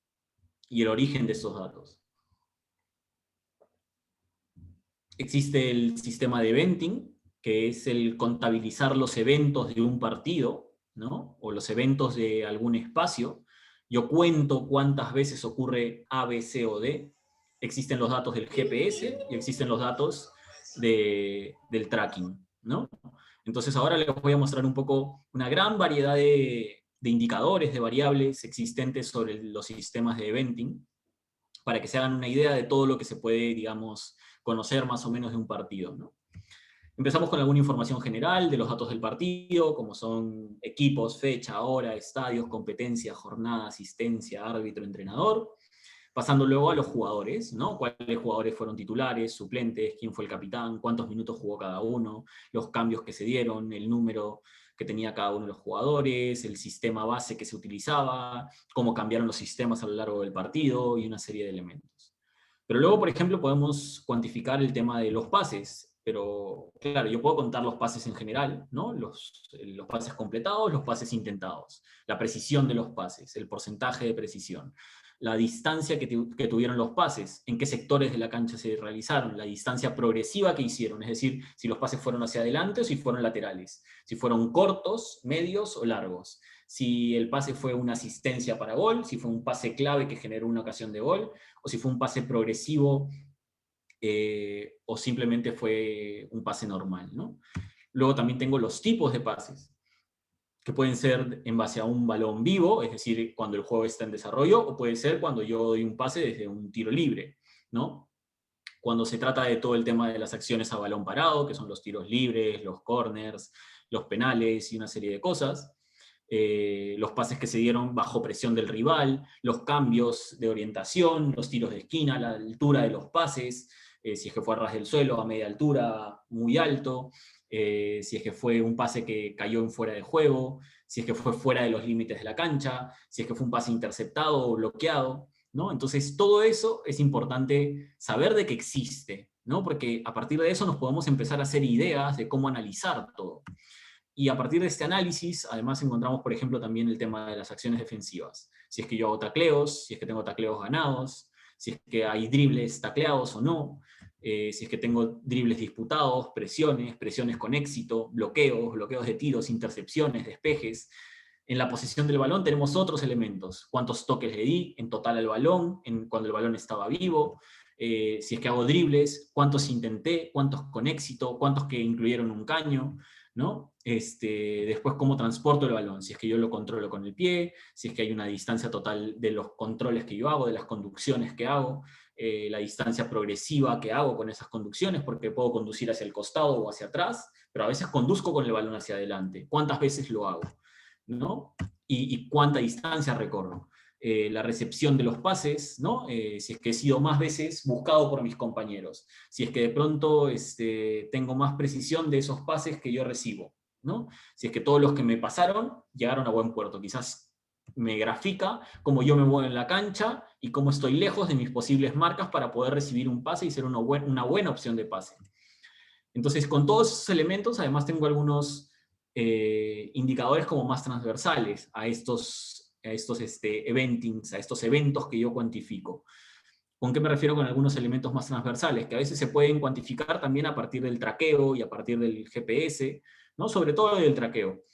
y el origen de esos datos. Existe el sistema de eventing, que es el contabilizar los eventos de un partido, ¿no? O los eventos de algún espacio. Yo cuento cuántas veces ocurre A, B, C o D. Existen los datos del GPS y existen los datos del tracking, ¿no? Entonces ahora les voy a mostrar un poco una gran variedad de indicadores, de variables existentes sobre los sistemas de eventing, para que se hagan una idea de todo lo que se puede, digamos, conocer más o menos de un partido, ¿no? Empezamos con alguna información general de los datos del partido, como son equipos, fecha, hora, estadios, competencia, jornada, asistencia, árbitro, entrenador. Pasando luego a los jugadores, ¿no? ¿Cuáles jugadores fueron titulares, suplentes, quién fue el capitán, cuántos minutos jugó cada uno, los cambios que se dieron, el número que tenía cada uno de los jugadores, el sistema base que se utilizaba, cómo cambiaron los sistemas a lo largo del partido y una serie de elementos. Pero luego, por ejemplo, podemos cuantificar el tema de los pases. Pero, claro, yo puedo contar los pases en general, ¿no? Los pases completados, los pases intentados, la precisión de los pases, el porcentaje de precisión, la distancia que tuvieron los pases, en qué sectores de la cancha se realizaron, la distancia progresiva que hicieron, es decir, si los pases fueron hacia adelante o si fueron laterales, si fueron cortos, medios o largos, si el pase fue una asistencia para gol, si fue un pase clave que generó una ocasión de gol, o si fue un pase progresivo o simplemente fue un pase normal, ¿no? Luego también tengo los tipos de pases, que pueden ser en base a un balón vivo, es decir, cuando el juego está en desarrollo, o puede ser cuando yo doy un pase desde un tiro libre, ¿no? Cuando se trata de todo el tema de las acciones a balón parado, que son los tiros libres, los corners, los penales y una serie de cosas. Los pases que se dieron bajo presión del rival, los cambios de orientación, los tiros de esquina, la altura de los pases, si es que fue a ras del suelo, a media altura, muy alto, si es que fue un pase que cayó en fuera de juego, si es que fue fuera de los límites de la cancha, si es que fue un pase interceptado o bloqueado, ¿no? Entonces todo eso es importante saber de que existe, ¿no? Porque a partir de eso nos podemos empezar a hacer ideas de cómo analizar todo. Y a partir de este análisis, además encontramos, por ejemplo, también el tema de las acciones defensivas. Si es que yo hago tacleos, si es que tengo tacleos ganados, si es que hay dribles tacleados o no, si es que tengo dribles disputados, presiones con éxito, bloqueos de tiros, intercepciones, despejes. En la posición del balón tenemos otros elementos. ¿Cuántos toques le di en total al balón, cuando el balón estaba vivo? Si es que hago dribles, ¿cuántos intenté? ¿Cuántos con éxito? ¿Cuántos que incluyeron un caño? ¿No? Después, cómo transporto el balón, si es que yo lo controlo con el pie, si es que hay una distancia total de los controles que yo hago, de las conducciones que hago, la distancia progresiva que hago con esas conducciones, porque puedo conducir hacia el costado o hacia atrás, pero a veces conduzco con el balón hacia adelante. ¿Cuántas veces lo hago? ¿No? Y cuánta distancia recorro. La recepción de los pases, ¿no? Si es que he sido más veces buscado por mis compañeros, si es que de pronto tengo más precisión de esos pases que yo recibo, ¿no? Si es que todos los que me pasaron llegaron a buen puerto, quizás me grafica cómo yo me muevo en la cancha y cómo estoy lejos de mis posibles marcas para poder recibir un pase y ser una buena opción de pase. Entonces, con todos esos elementos, además tengo algunos indicadores como más transversales a estos eventings, a estos eventos que yo cuantifico. ¿Con qué me refiero con algunos elementos más transversales? Que a veces se pueden cuantificar también a partir del traqueo y a partir del GPS, ¿no? Sobre todo del traqueo.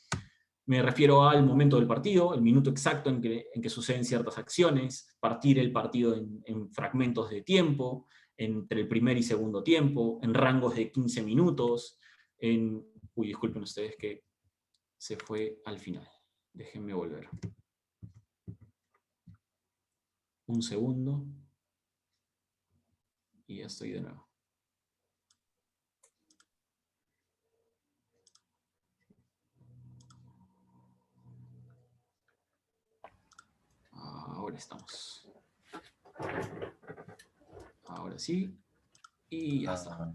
Me refiero al momento del partido, el minuto exacto en que suceden ciertas acciones, partir el partido en fragmentos de tiempo, entre el primer y segundo tiempo, en rangos de 15 minutos, Uy, disculpen ustedes que se fue al final. Déjenme volver. Un segundo. Y ya estoy de nuevo. Ahora estamos. Ahora sí. Y ya está.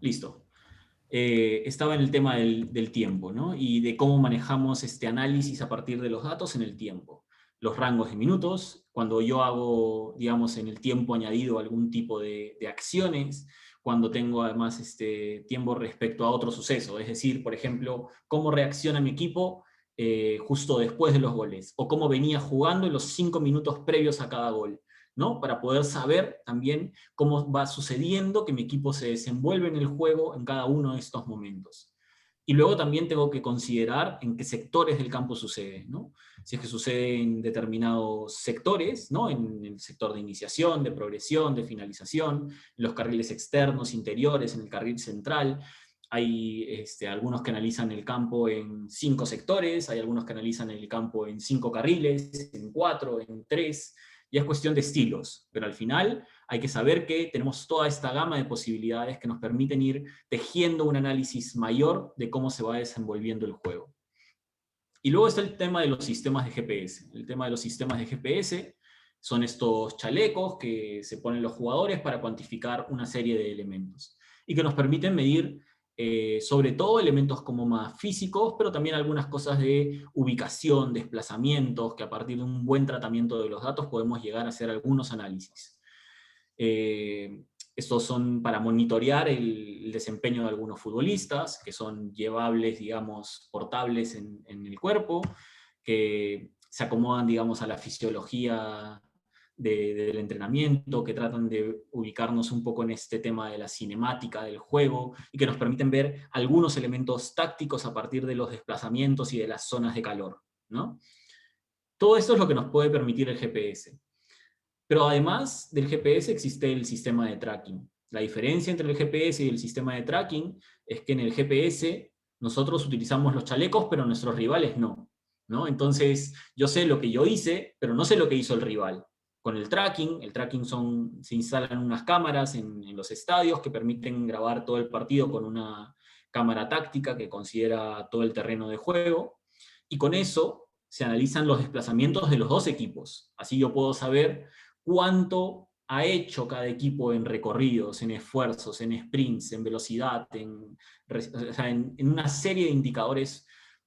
Listo. Estaba en el tema del tiempo, ¿no? Y de cómo manejamos este análisis a partir de los datos en el tiempo. Los rangos de minutos, cuando yo hago, digamos, en el tiempo añadido algún tipo de acciones, cuando tengo además tiempo respecto a otro suceso, es decir, por ejemplo, cómo reacciona mi equipo justo después de los goles, o cómo venía jugando en los 5 minutos previos a cada gol, ¿no? Para poder saber también cómo va sucediendo que mi equipo se desenvuelve en el juego en cada uno de estos momentos. Y luego también tengo que considerar en qué sectores del campo sucede, ¿no? Si es que sucede en determinados sectores, ¿no? En el sector de iniciación, de progresión, de finalización, en los carriles externos, interiores, en el carril central. Hay algunos que analizan el campo en 5 sectores, hay algunos que analizan el campo en 5 carriles, en 4, en 3, y es cuestión de estilos, pero al final hay que saber que tenemos toda esta gama de posibilidades que nos permiten ir tejiendo un análisis mayor de cómo se va desenvolviendo el juego. Y luego está el tema de los sistemas de GPS. El tema de los sistemas de GPS son estos chalecos que se ponen los jugadores para cuantificar una serie de elementos y que nos permiten medir sobre todo elementos como más físicos, pero también algunas cosas de ubicación, desplazamientos, que a partir de un buen tratamiento de los datos podemos llegar a hacer algunos análisis. Estos son para monitorear el desempeño de algunos futbolistas, que son llevables, digamos, portables en el cuerpo, que se acomodan, digamos, a la fisiología del entrenamiento, que tratan de ubicarnos un poco en este tema de la cinemática del juego, y que nos permiten ver algunos elementos tácticos a partir de los desplazamientos y de las zonas de calor, ¿no? Todo esto es lo que nos puede permitir el GPS. Pero además del GPS existe el sistema de tracking. La diferencia entre el GPS y el sistema de tracking es que en el GPS nosotros utilizamos los chalecos, pero nuestros rivales no, ¿no? Entonces yo sé lo que yo hice, pero no sé lo que hizo el rival. Con el tracking se instalan unas cámaras en los estadios que permiten grabar todo el partido con una cámara táctica que considera todo el terreno de juego, y con eso se analizan los desplazamientos de los dos equipos. Así yo puedo saber cuánto ha hecho cada equipo en recorridos, en esfuerzos, en sprints, en velocidad, en una serie de indicadores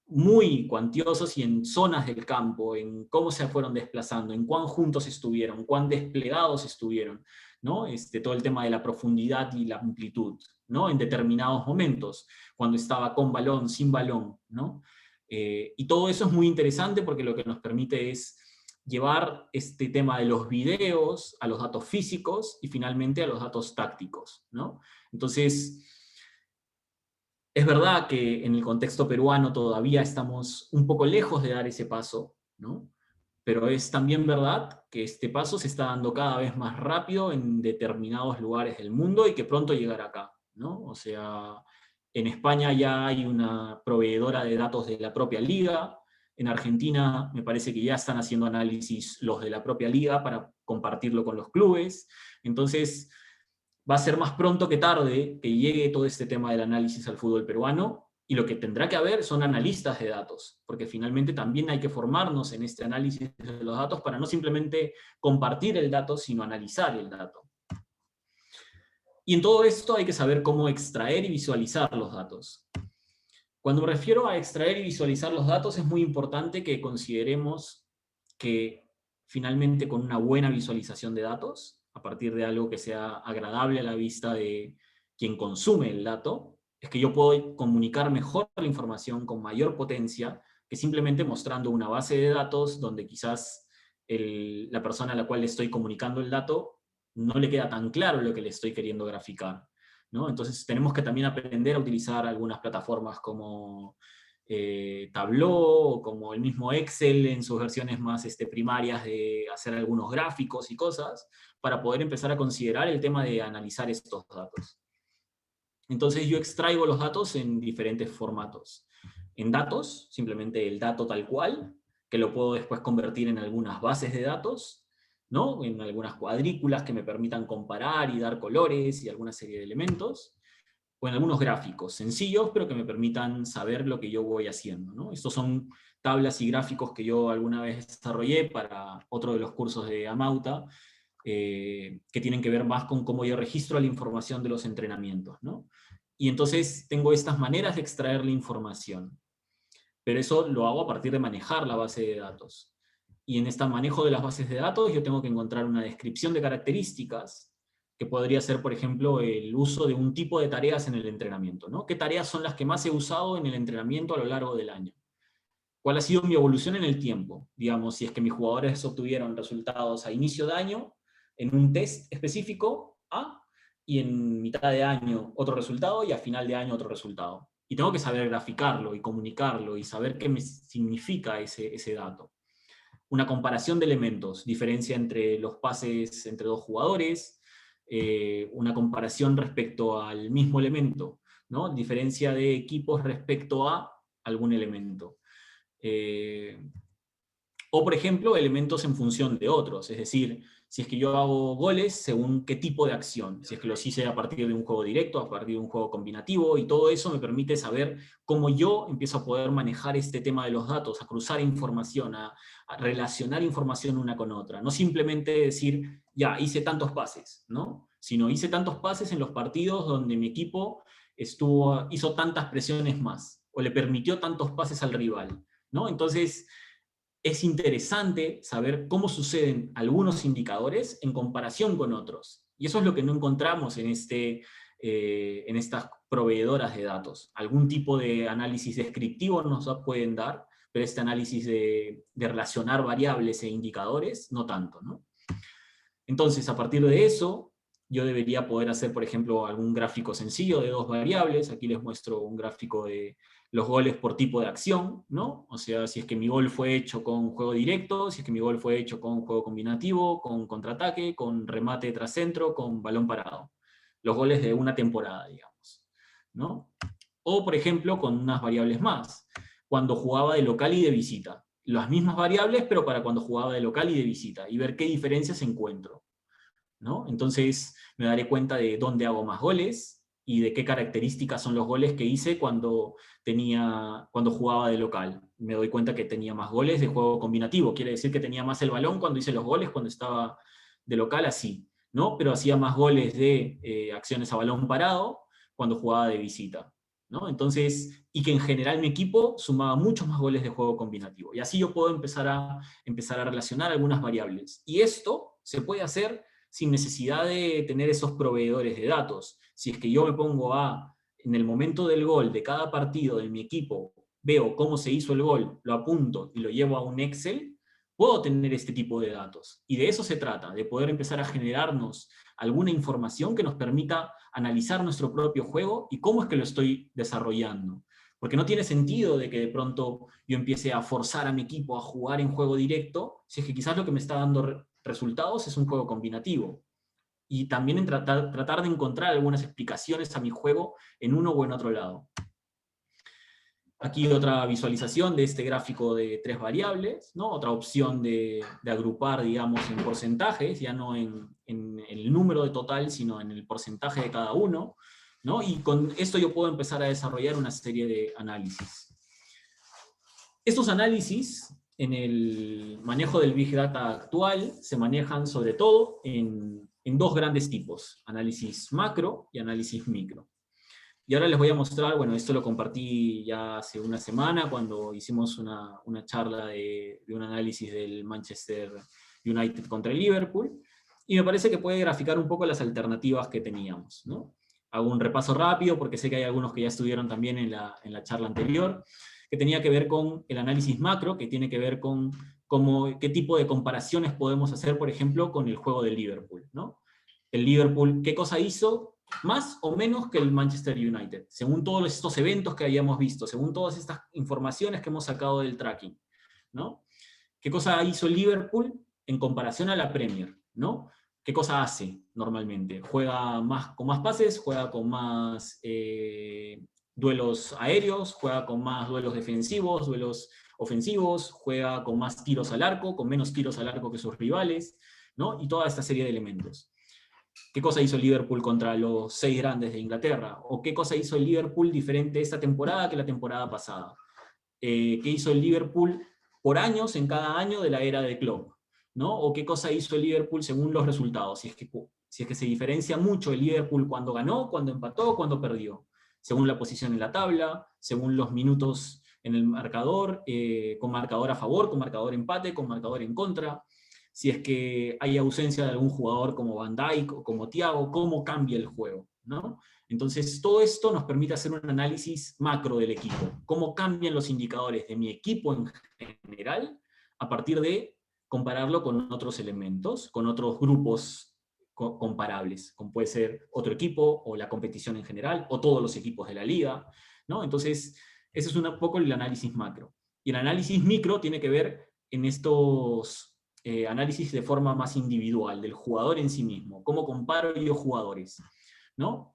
muy cuantiosos y en zonas del campo, en cómo se fueron desplazando, en cuán juntos estuvieron, cuán desplegados estuvieron, ¿no? Todo el tema de la profundidad y la amplitud, ¿no? En determinados momentos, cuando estaba con balón, sin balón, ¿no? Y todo eso es muy interesante porque lo que nos permite es llevar este tema de los videos a los datos físicos y finalmente a los datos tácticos, ¿no? Entonces, es verdad que en el contexto peruano todavía estamos un poco lejos de dar ese paso, ¿no? Pero es también verdad que este paso se está dando cada vez más rápido en determinados lugares del mundo y que pronto llegará acá, ¿no? O sea, en España ya hay una proveedora de datos de la propia liga. En Argentina me parece que ya están haciendo análisis los de la propia liga para compartirlo con los clubes. Entonces, va a ser más pronto que tarde que llegue todo este tema del análisis al fútbol peruano, y lo que tendrá que haber son analistas de datos, porque finalmente también hay que formarnos en este análisis de los datos para no simplemente compartir el dato, sino analizar el dato. Y en todo esto hay que saber cómo extraer y visualizar los datos. Cuando me refiero a extraer y visualizar los datos, es muy importante que consideremos que finalmente con una buena visualización de datos, a partir de algo que sea agradable a la vista de quien consume el dato, es que yo puedo comunicar mejor la información con mayor potencia que simplemente mostrando una base de datos donde quizás la persona a la cual le estoy comunicando el dato no le queda tan claro lo que le estoy queriendo graficar, ¿no? Entonces tenemos que también aprender a utilizar algunas plataformas como Tableau, o como el mismo Excel en sus versiones más primarias, de hacer algunos gráficos y cosas, para poder empezar a considerar el tema de analizar estos datos. Entonces yo extraigo los datos en diferentes formatos. En datos, simplemente el dato tal cual, que lo puedo después convertir en algunas bases de datos, ¿no? En algunas cuadrículas que me permitan comparar y dar colores y alguna serie de elementos, o en algunos gráficos sencillos, pero que me permitan saber lo que yo voy haciendo, ¿no? Estos son tablas y gráficos que yo alguna vez desarrollé para otro de los cursos de Amauta, que tienen que ver más con cómo yo registro la información de los entrenamientos, ¿no? Y entonces tengo estas maneras de extraer la información, pero eso lo hago a partir de manejar la base de datos. Y en este manejo de las bases de datos yo tengo que encontrar una descripción de características, que podría ser, por ejemplo, el uso de un tipo de tareas en el entrenamiento, ¿no? ¿Qué tareas son las que más he usado en el entrenamiento a lo largo del año? ¿Cuál ha sido mi evolución en el tiempo? Digamos, si es que mis jugadores obtuvieron resultados a inicio de año, en un test específico A, y en mitad de año otro resultado, y a final de año otro resultado. Y tengo que saber graficarlo y comunicarlo y saber qué me significa ese dato. Una comparación de elementos, diferencia entre los pases entre dos jugadores, una comparación respecto al mismo elemento, ¿no? Diferencia de equipos respecto a algún elemento. O, por ejemplo, elementos en función de otros, es decir, si es que yo hago goles según qué tipo de acción, si es que los hice a partir de un juego directo, a partir de un juego combinativo, y todo eso me permite saber cómo yo empiezo a poder manejar este tema de los datos, a cruzar información, a relacionar información una con otra. No simplemente decir, ya, hice tantos pases, ¿no? Sino hice tantos pases en los partidos donde mi equipo hizo tantas presiones más, o le permitió tantos pases al rival, ¿no? Entonces, es interesante saber cómo suceden algunos indicadores en comparación con otros. Y eso es lo que no encontramos en estas proveedoras de datos. Algún tipo de análisis descriptivo nos pueden dar, pero este análisis de relacionar variables e indicadores, no tanto, ¿no? Entonces, a partir de eso, yo debería poder hacer, por ejemplo, algún gráfico sencillo de dos variables. Aquí les muestro un gráfico de los goles por tipo de acción, ¿no? O sea, si es que mi gol fue hecho con juego directo, si es que mi gol fue hecho con juego combinativo, con contraataque, con remate tras centro, con balón parado. Los goles de una temporada, digamos, ¿no? O, por ejemplo, con unas variables más. Cuando jugaba de local y de visita. Las mismas variables, pero para cuando jugaba de local y de visita. Y ver qué diferencias encuentro, ¿no? Entonces me daré cuenta de dónde hago más goles y de qué características son los goles que hice cuando jugaba de local. Me doy cuenta que tenía más goles de juego combinativo, quiere decir que tenía más el balón cuando hice los goles, cuando estaba de local así, ¿no? Pero hacía más goles de acciones a balón parado cuando jugaba de visita, ¿no? Entonces, y que en general mi equipo sumaba muchos más goles de juego combinativo. Y así yo puedo empezar a relacionar algunas variables. Y esto se puede hacer sin necesidad de tener esos proveedores de datos. Si es que yo me pongo en el momento del gol de cada partido de mi equipo, veo cómo se hizo el gol, lo apunto y lo llevo a un Excel, puedo tener este tipo de datos. Y de eso se trata, de poder empezar a generarnos alguna información que nos permita analizar nuestro propio juego y cómo es que lo estoy desarrollando. Porque no tiene sentido de que de pronto yo empiece a forzar a mi equipo a jugar en juego directo, si es que quizás lo que me está dando resultados es un juego combinativo. Y también en tratar de encontrar algunas explicaciones a mi juego en uno o en otro lado. Aquí otra visualización de este gráfico de 3 variables, ¿no? Otra opción de agrupar, digamos, en porcentajes, ya no en el número de total, sino en el porcentaje de cada uno, ¿no? Y con esto yo puedo empezar a desarrollar una serie de análisis. Estos análisis, en el manejo del Big Data actual, se manejan sobre todo en dos grandes tipos, análisis macro y análisis micro. Y ahora les voy a mostrar, bueno, esto lo compartí ya hace una semana cuando hicimos una charla de un análisis del Manchester United contra el Liverpool, y me parece que puede graficar un poco las alternativas que teníamos, ¿no? Hago un repaso rápido porque sé que hay algunos que ya estuvieron también en la charla anterior, que tenía que ver con el análisis macro, que tiene que ver con qué tipo de comparaciones podemos hacer, por ejemplo, con el juego del Liverpool, ¿no? El Liverpool, ¿qué cosa hizo? Más o menos que el Manchester United, según todos estos eventos que habíamos visto, según todas estas informaciones que hemos sacado del tracking, ¿no? ¿Qué cosa hizo el Liverpool en comparación a la Premier, ¿no? ¿Qué cosa hace normalmente? Juega con más pases, juega con más duelos aéreos, juega con más duelos defensivos, duelos ofensivos, juega con más tiros al arco, con menos tiros al arco que sus rivales, ¿no? Y toda esta serie de elementos. ¿Qué cosa hizo el Liverpool contra los 6 grandes de Inglaterra? ¿O qué cosa hizo el Liverpool diferente esta temporada que la temporada pasada? ¿Qué hizo el Liverpool por años en cada año de la era de Klopp, ¿no? ¿O qué cosa hizo el Liverpool según los resultados? Si es que se diferencia mucho el Liverpool cuando ganó, cuando empató, cuando perdió, según la posición en la tabla, según los minutos en el marcador, con marcador a favor, con marcador empate, con marcador en contra. Si es que hay ausencia de algún jugador como Van Dijk o como Thiago, cómo cambia el juego, ¿no? Entonces, todo esto nos permite hacer un análisis macro del equipo. Cómo cambian los indicadores de mi equipo en general a partir de compararlo con otros elementos, con otros grupos comparables, como puede ser otro equipo, o la competición en general, o todos los equipos de la liga, ¿no? Entonces, ese es un poco el análisis macro. Y el análisis micro tiene que ver en estos análisis de forma más individual, del jugador en sí mismo. ¿Cómo comparo yo jugadores? ¿No?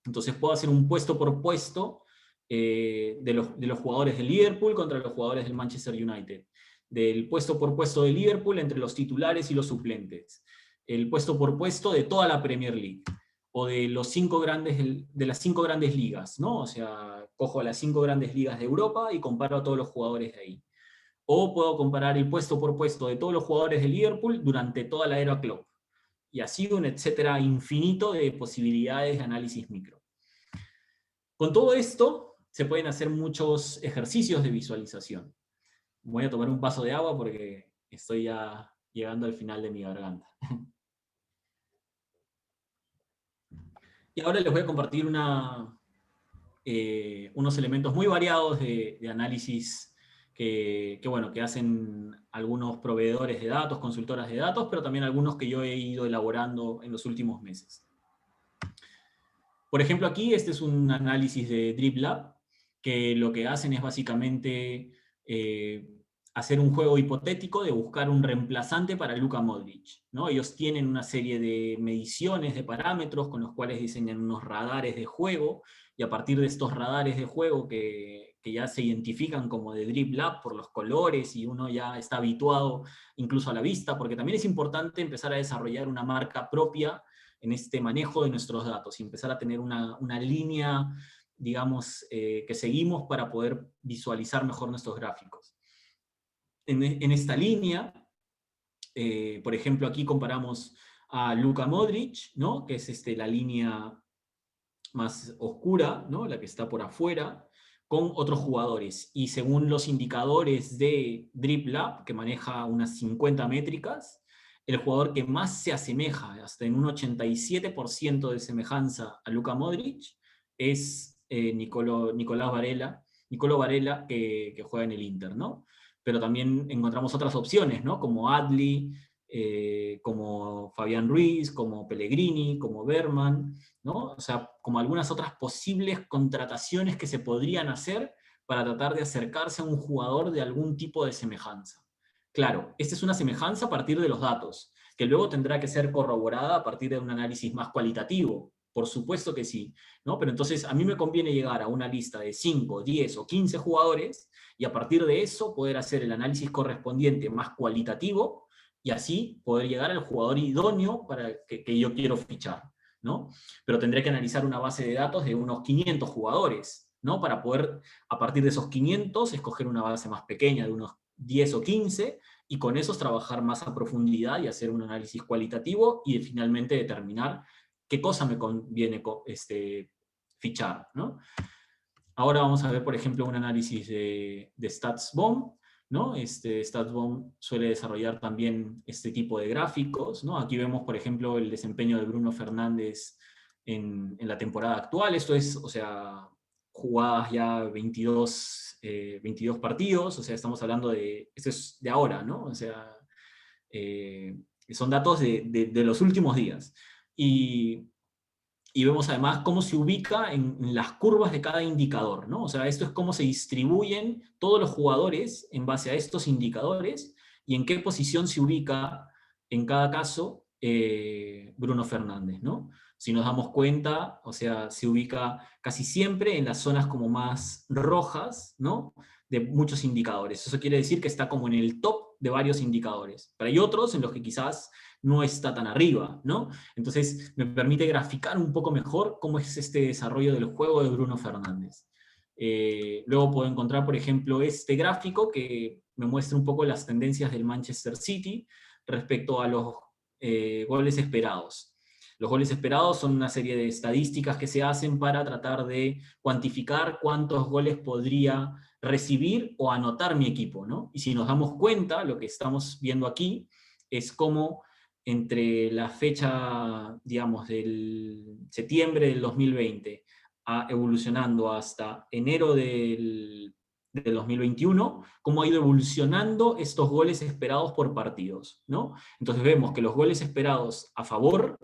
Entonces puedo hacer un puesto por puesto de los jugadores del Liverpool contra los jugadores del Manchester United. Del puesto por puesto de Liverpool entre los titulares y los suplentes. El puesto por puesto de toda la Premier League. O de las 5 grandes ligas, ¿no? O sea, cojo a las 5 grandes ligas de Europa y comparo a todos los jugadores de ahí. O puedo comparar el puesto por puesto de todos los jugadores de Liverpool durante toda la era Klopp. Y así un etcétera infinito de posibilidades de análisis micro. Con todo esto, se pueden hacer muchos ejercicios de visualización. Voy a tomar un vaso de agua porque estoy ya llegando al final de mi garganta. Y ahora les voy a compartir unos elementos muy variados de análisis que hacen algunos proveedores de datos, consultoras de datos, pero también algunos que yo he ido elaborando en los últimos meses. Por ejemplo, aquí este es un análisis de DribLab, que lo que hacen es básicamente hacer un juego hipotético de buscar un reemplazante para Luka Modric, ¿no? Ellos tienen una serie de mediciones, de parámetros con los cuales diseñan unos radares de juego, y a partir de estos radares de juego que ya se identifican como de DribLab por los colores, y uno ya está habituado incluso a la vista, porque también es importante empezar a desarrollar una marca propia en este manejo de nuestros datos y empezar a tener una línea, digamos, que seguimos para poder visualizar mejor nuestros gráficos. En esta línea, por ejemplo, aquí comparamos a Luka Modric, ¿no? Que es la línea más oscura, ¿no? La que está por afuera, con otros jugadores. Y según los indicadores de DribLab, que maneja unas 50 métricas, el jugador que más se asemeja, hasta en un 87% de semejanza a Luka Modric, es Nicolás Varela, que juega en el Inter, ¿no? Pero también encontramos otras opciones, ¿no? Como Adli, como Fabián Ruiz, como Pellegrini, como Berman, ¿no? O sea, como algunas otras posibles contrataciones que se podrían hacer para tratar de acercarse a un jugador de algún tipo de semejanza. Claro, esta es una semejanza a partir de los datos, que luego tendrá que ser corroborada a partir de un análisis más cualitativo. Por supuesto que sí, ¿no? Pero entonces a mí me conviene llegar a una lista de 5, 10 o 15 jugadores y a partir de eso poder hacer el análisis correspondiente más cualitativo y así poder llegar al jugador idóneo para que yo quiero fichar, ¿no? Pero tendré que analizar una base de datos de unos 500 jugadores, ¿no? Para poder, a partir de esos 500, escoger una base más pequeña de unos 10 o 15, y con esos trabajar más a profundidad y hacer un análisis cualitativo y finalmente determinar qué cosa me conviene fichar, ¿no? Ahora vamos a ver, por ejemplo, un análisis de StatsBomb, ¿no? StatsBomb suele desarrollar también este tipo de gráficos, ¿no? Aquí vemos, por ejemplo, el desempeño de Bruno Fernández en la temporada actual. Esto es, o sea, jugadas ya 22 partidos, o sea, estamos hablando de, esto es de ahora, ¿no? O sea, son datos de los últimos días. Y vemos además cómo se ubica en las curvas de cada indicador, ¿no? O sea, esto es cómo se distribuyen todos los jugadores en base a estos indicadores y en qué posición se ubica en cada caso Bruno Fernández, ¿no? Si nos damos cuenta, o sea, se ubica casi siempre en las zonas como más rojas, ¿no? De muchos indicadores. Eso quiere decir que está como en el top de varios indicadores. Pero hay otros en los que quizás no está tan arriba, ¿no? Entonces me permite graficar un poco mejor cómo es este desarrollo del juego de Bruno Fernández. Luego puedo encontrar, por ejemplo, este gráfico que me muestra un poco las tendencias del Manchester City respecto a los goles esperados. Los goles esperados son una serie de estadísticas que se hacen para tratar de cuantificar cuántos goles podría recibir o anotar mi equipo, ¿no? Y si nos damos cuenta, lo que estamos viendo aquí es cómo entre la fecha, digamos, del septiembre del 2020 evolucionando hasta enero del del 2021, cómo ha ido evolucionando estos goles esperados por partidos, ¿no? Entonces vemos que los goles esperados a favor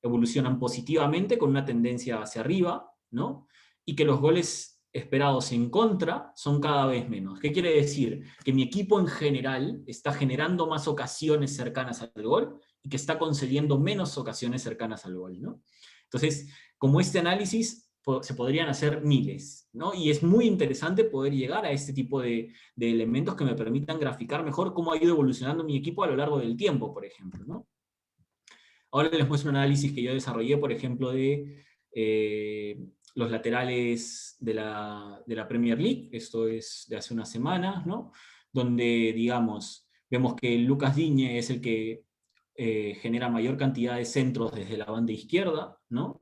evolucionan positivamente con una tendencia hacia arriba, ¿no? Y que los goles esperados en contra son cada vez menos. ¿Qué quiere decir? Que mi equipo en general está generando más ocasiones cercanas al gol y que está concediendo menos ocasiones cercanas al gol, ¿no? Entonces, como este análisis se podrían hacer miles, ¿no? Y es muy interesante poder llegar a este tipo de elementos que me permitan graficar mejor cómo ha ido evolucionando mi equipo a lo largo del tiempo, por ejemplo, ¿no? Ahora les muestro un análisis que yo desarrollé, por ejemplo, de los laterales de la Premier League, esto es de hace unas semanas, ¿no? Donde, digamos, vemos que Lucas Digne es el que genera mayor cantidad de centros desde la banda izquierda, ¿no?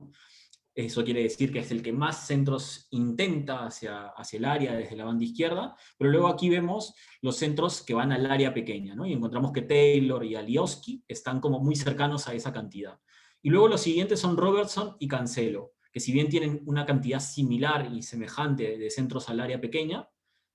Eso quiere decir que es el que más centros intenta hacia el área desde la banda izquierda, pero luego aquí vemos los centros que van al área pequeña, ¿no? Y encontramos que Taylor y Alioski están como muy cercanos a esa cantidad. Y luego los siguientes son Robertson y Cancelo, que si bien tienen una cantidad similar y semejante de centros al área pequeña,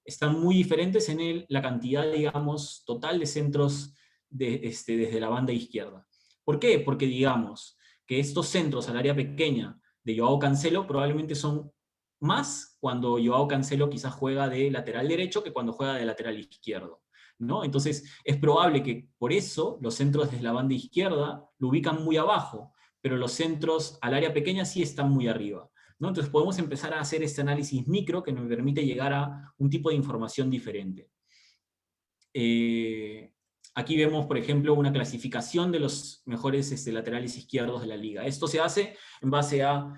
están muy diferentes en la cantidad, digamos, total de centros desde la banda izquierda. ¿Por qué? Porque digamos que estos centros al área pequeña de Joao Cancelo probablemente son más cuando Joao Cancelo quizás juega de lateral derecho que cuando juega de lateral izquierdo, ¿no? Entonces es probable que por eso los centros desde la banda izquierda lo ubican muy abajo, pero los centros al área pequeña sí están muy arriba, ¿no? Entonces podemos empezar a hacer este análisis micro que nos permite llegar a un tipo de información diferente. Aquí vemos, por ejemplo, una clasificación de los mejores laterales izquierdos de la liga. Esto se hace en base a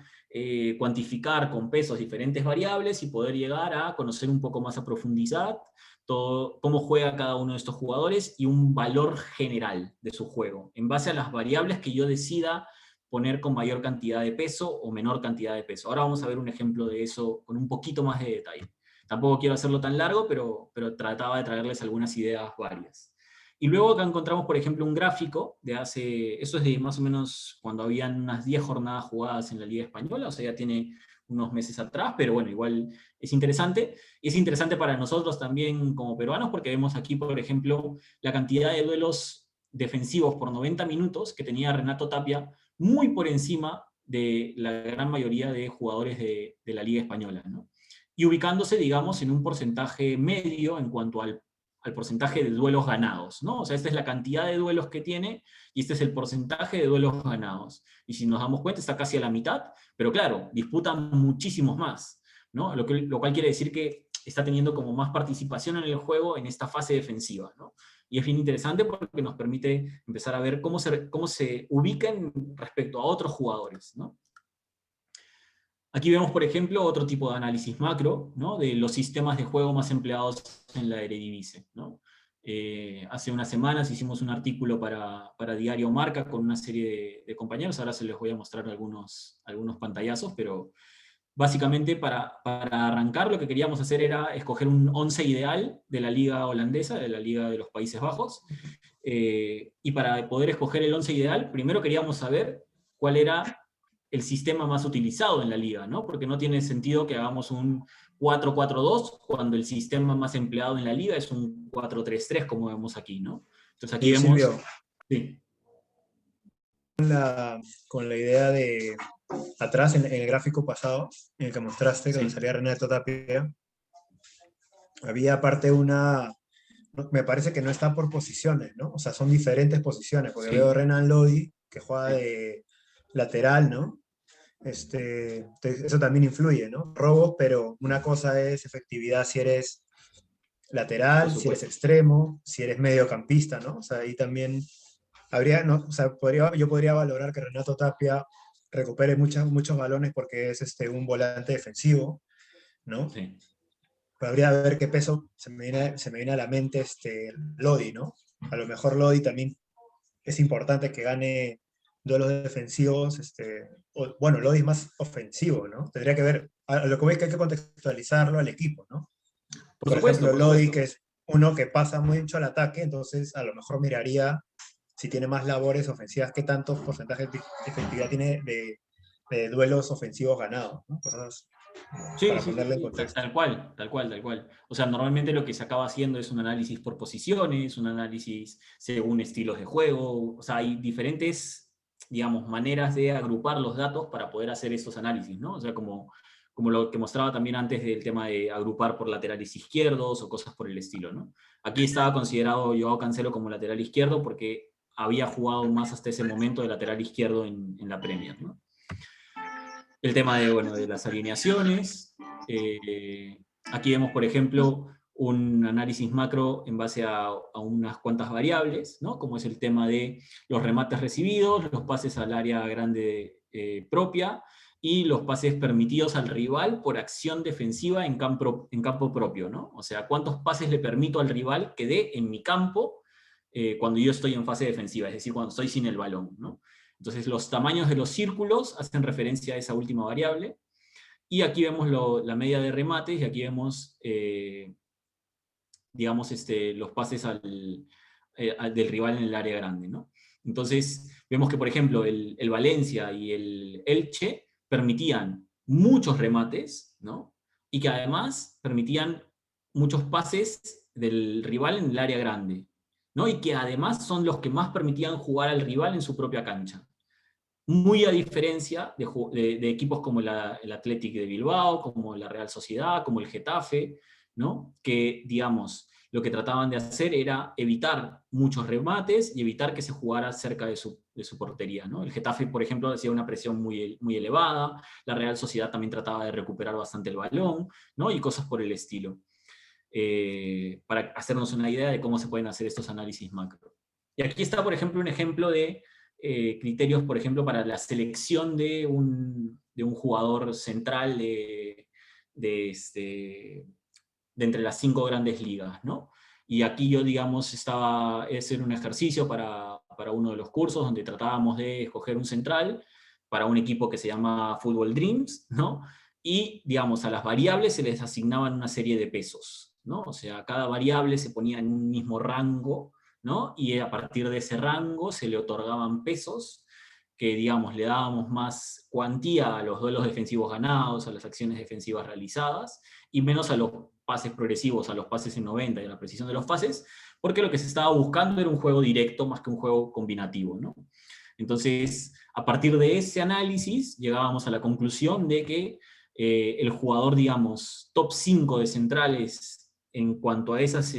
cuantificar con pesos diferentes variables y poder llegar a conocer un poco más a profundidad cómo juega cada uno de estos jugadores y un valor general de su juego, en base a las variables que yo decida poner con mayor cantidad de peso o menor cantidad de peso. Ahora vamos a ver un ejemplo de eso con un poquito más de detalle. Tampoco quiero hacerlo tan largo, pero trataba de traerles algunas ideas varias. Y luego acá encontramos, por ejemplo, un gráfico eso es de más o menos cuando habían unas 10 jornadas jugadas en la Liga Española, o sea, ya tiene unos meses atrás, pero bueno, igual es interesante. Y es interesante para nosotros también como peruanos, porque vemos aquí, por ejemplo, la cantidad de duelos defensivos por 90 minutos que tenía Renato Tapia, muy por encima de la gran mayoría de jugadores de la Liga Española, ¿no? Y ubicándose, digamos, en un porcentaje medio en cuanto al porcentaje de duelos ganados, ¿no? O sea, esta es la cantidad de duelos que tiene y este es el porcentaje de duelos ganados. Y si nos damos cuenta, está casi a la mitad, pero claro, disputan muchísimos más, ¿no? Lo cual quiere decir que está teniendo como más participación en el juego en esta fase defensiva, ¿no? Y es bien interesante porque nos permite empezar a ver cómo se ubican respecto a otros jugadores, ¿no? Aquí vemos, por ejemplo, otro tipo de análisis macro, ¿no? De los sistemas de juego más empleados en la Eredivisie, ¿no? Hace unas semanas hicimos un artículo para Diario Marca con una serie de compañeros, ahora se les voy a mostrar algunos pantallazos, pero básicamente para arrancar lo que queríamos hacer era escoger un 11 ideal de la liga holandesa, de la liga de los Países Bajos, y para poder escoger el 11 ideal, primero queríamos saber cuál era el sistema más utilizado en la liga, ¿no? Porque no tiene sentido que hagamos un 4-4-2 cuando el sistema más empleado en la liga es un 4-3-3, como vemos aquí, ¿no? Entonces aquí vemos... Silvio, sí. con la idea de atrás, en el gráfico pasado, en el que mostraste, donde salía Renato Tapia, había aparte me parece que no está por posiciones, ¿no? O sea, son diferentes posiciones, porque veo Renan Lodi, que juega de lateral, ¿no? Eso también influye, ¿no? Robos, pero una cosa es efectividad si eres lateral, si eres extremo, si eres mediocampista, ¿no? O sea, ahí también habría, ¿no? O sea, yo podría valorar que Renato Tapia recupere muchos balones porque es un volante defensivo, ¿no? Sí. Pero habría que ver qué peso se me viene a la mente Lodi, ¿no? A lo mejor Lodi también es importante que gane duelos defensivos, bueno, Lodi es más ofensivo, ¿no? Tendría que ver, a lo que voy es que hay que contextualizarlo al equipo, ¿no? Por ejemplo, Lodi, que es uno que pasa mucho al ataque, entonces a lo mejor miraría si tiene más labores ofensivas, qué tantos porcentajes de efectividad tiene de duelos ofensivos ganados, ¿no? Cosas Sí, para sí, sí, ponerle en sí, contexto. tal cual, tal cual, tal cual. O sea, normalmente lo que se acaba haciendo es un análisis por posiciones, un análisis según estilos de juego. O sea, hay diferentes, digamos, maneras de agrupar los datos para poder hacer esos análisis, ¿no? O sea, como lo que mostraba también antes del tema de agrupar por laterales izquierdos o cosas por el estilo, ¿no? Aquí estaba considerado Joao Cancelo como lateral izquierdo porque había jugado más hasta ese momento de lateral izquierdo en la Premier, ¿no? El tema de, bueno, de las alineaciones. Aquí vemos, por ejemplo, un análisis macro en base a unas cuantas variables, ¿no? Como es el tema de los remates recibidos, los pases al área grande propia y los pases permitidos al rival por acción defensiva en campo propio, ¿no? O sea, cuántos pases le permito al rival que dé en mi campo cuando yo estoy en fase defensiva, es decir, cuando estoy sin el balón, ¿no? Entonces, los tamaños de los círculos hacen referencia a esa última variable. Y aquí vemos la media de remates y aquí vemos, digamos, los pases del rival en el área grande, ¿no? Entonces, vemos que, por ejemplo, el Valencia y el Elche permitían muchos remates, ¿no? Y que además permitían muchos pases del rival en el área grande, ¿no? Y que además son los que más permitían jugar al rival en su propia cancha. Muy a diferencia de equipos como el Athletic de Bilbao, como la Real Sociedad, como el Getafe, ¿no? Que, digamos, lo que trataban de hacer era evitar muchos remates y evitar que se jugara cerca de su portería, ¿no? El Getafe, por ejemplo, hacía una presión muy elevada, la Real Sociedad también trataba de recuperar bastante el balón, ¿no? Y cosas por el estilo, para hacernos una idea de cómo se pueden hacer estos análisis macro. Y aquí está, por ejemplo, un ejemplo de criterios, por ejemplo, para la selección de un jugador central de entre las 5 grandes ligas, ¿no? Y aquí yo, digamos, ese era un ejercicio para uno de los cursos donde tratábamos de escoger un central para un equipo que se llama Football Dreams, ¿no? Y, digamos, a las variables se les asignaban una serie de pesos, ¿no? O sea, cada variable se ponía en un mismo rango, ¿no? Y a partir de ese rango se le otorgaban pesos que, digamos, le dábamos más cuantía a los duelos defensivos ganados, a las acciones defensivas realizadas, y menos a los pases progresivos, a los pases en 90 y a la precisión de los pases, porque lo que se estaba buscando era un juego directo más que un juego combinativo, ¿no? Entonces, a partir de ese análisis, llegábamos a la conclusión de que el jugador, digamos, top 5 de centrales en cuanto a esas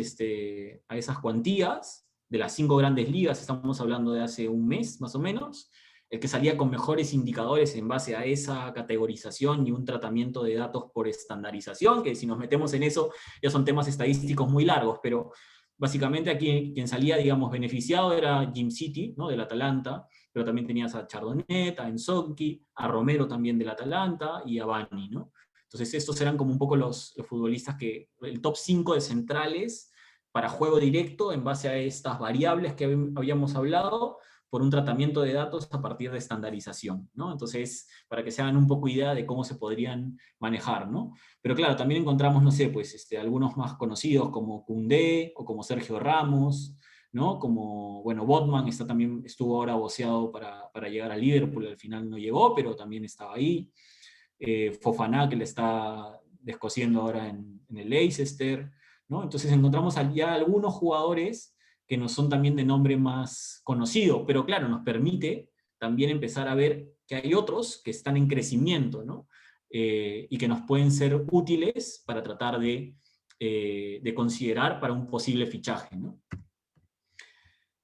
cuantías, de las 5 grandes ligas, estamos hablando de hace un mes más o menos, el que salía con mejores indicadores en base a esa categorización y un tratamiento de datos por estandarización, que si nos metemos en eso ya son temas estadísticos muy largos, pero básicamente aquí quien salía, digamos, beneficiado era Jim City, ¿no? Del Atalanta, pero también tenías a Chardonnay, a Enzonki, a Romero también del Atalanta y a Bani, ¿no? Entonces estos eran como un poco los futbolistas que, el top 5 de centrales para juego directo en base a estas variables que habíamos hablado, por un tratamiento de datos a partir de estandarización, ¿no? Entonces, para que se hagan un poco idea de cómo se podrían manejar, ¿no? Pero claro, también encontramos, no sé, pues algunos más conocidos como Koundé o como Sergio Ramos, ¿no? Como, bueno, Botman también estuvo ahora voceado para llegar a Liverpool, al final no llegó, pero también estaba ahí. Fofana, que le está descosiendo ahora en el Leicester, ¿no? Entonces encontramos ya algunos jugadores que no son también de nombre más conocido, pero claro, nos permite también empezar a ver que hay otros que están en crecimiento, ¿no? Y que nos pueden ser útiles para tratar de considerar para un posible fichaje, ¿no?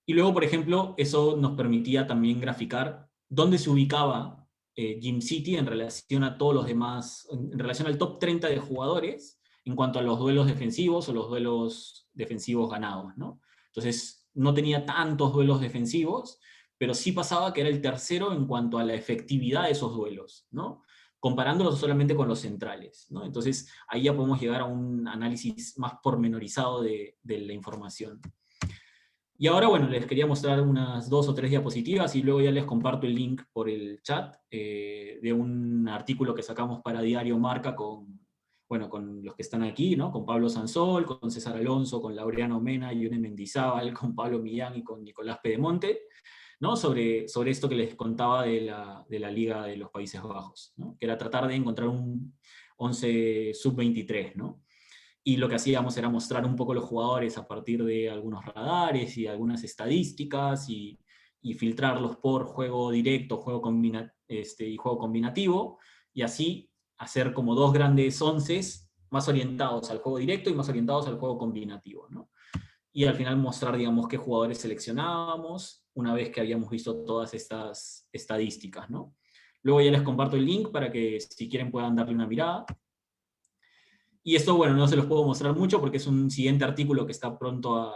Y luego, por ejemplo, eso nos permitía también graficar dónde se ubicaba Jim City en relación a todos los demás, en relación al top 30 de jugadores en cuanto a los duelos defensivos o los duelos defensivos ganados, ¿no? Entonces, no tenía tantos duelos defensivos, pero sí pasaba que era el tercero en cuanto a la efectividad de esos duelos, ¿no? Comparándolos solamente con los centrales, ¿no? Entonces, ahí ya podemos llegar a un análisis más pormenorizado de la información. Y ahora, bueno, les quería mostrar unas 2 o 3 diapositivas y luego ya les comparto el link por el chat de un artículo que sacamos para Diario Marca bueno, con los que están aquí, ¿no? Con Pablo Sansol, con César Alonso, con Laureano Mena, Yone Mendizábal, con Pablo Millán y con Nicolás Pedemonte, ¿no? Sobre esto que les contaba de la Liga de los Países Bajos, ¿no? Que era tratar de encontrar 11 sub-23, ¿no? Y lo que hacíamos era mostrar un poco los jugadores a partir de algunos radares y algunas estadísticas y filtrarlos por juego directo, y juego combinativo, y así hacer como dos grandes onces más orientados al juego directo y más orientados al juego combinativo, ¿no? Y al final mostrar, digamos, qué jugadores seleccionábamos una vez que habíamos visto todas estas estadísticas, ¿no? Luego ya les comparto el link para que si quieren puedan darle una mirada. Y esto, bueno, no se los puedo mostrar mucho porque es un siguiente artículo que está pronto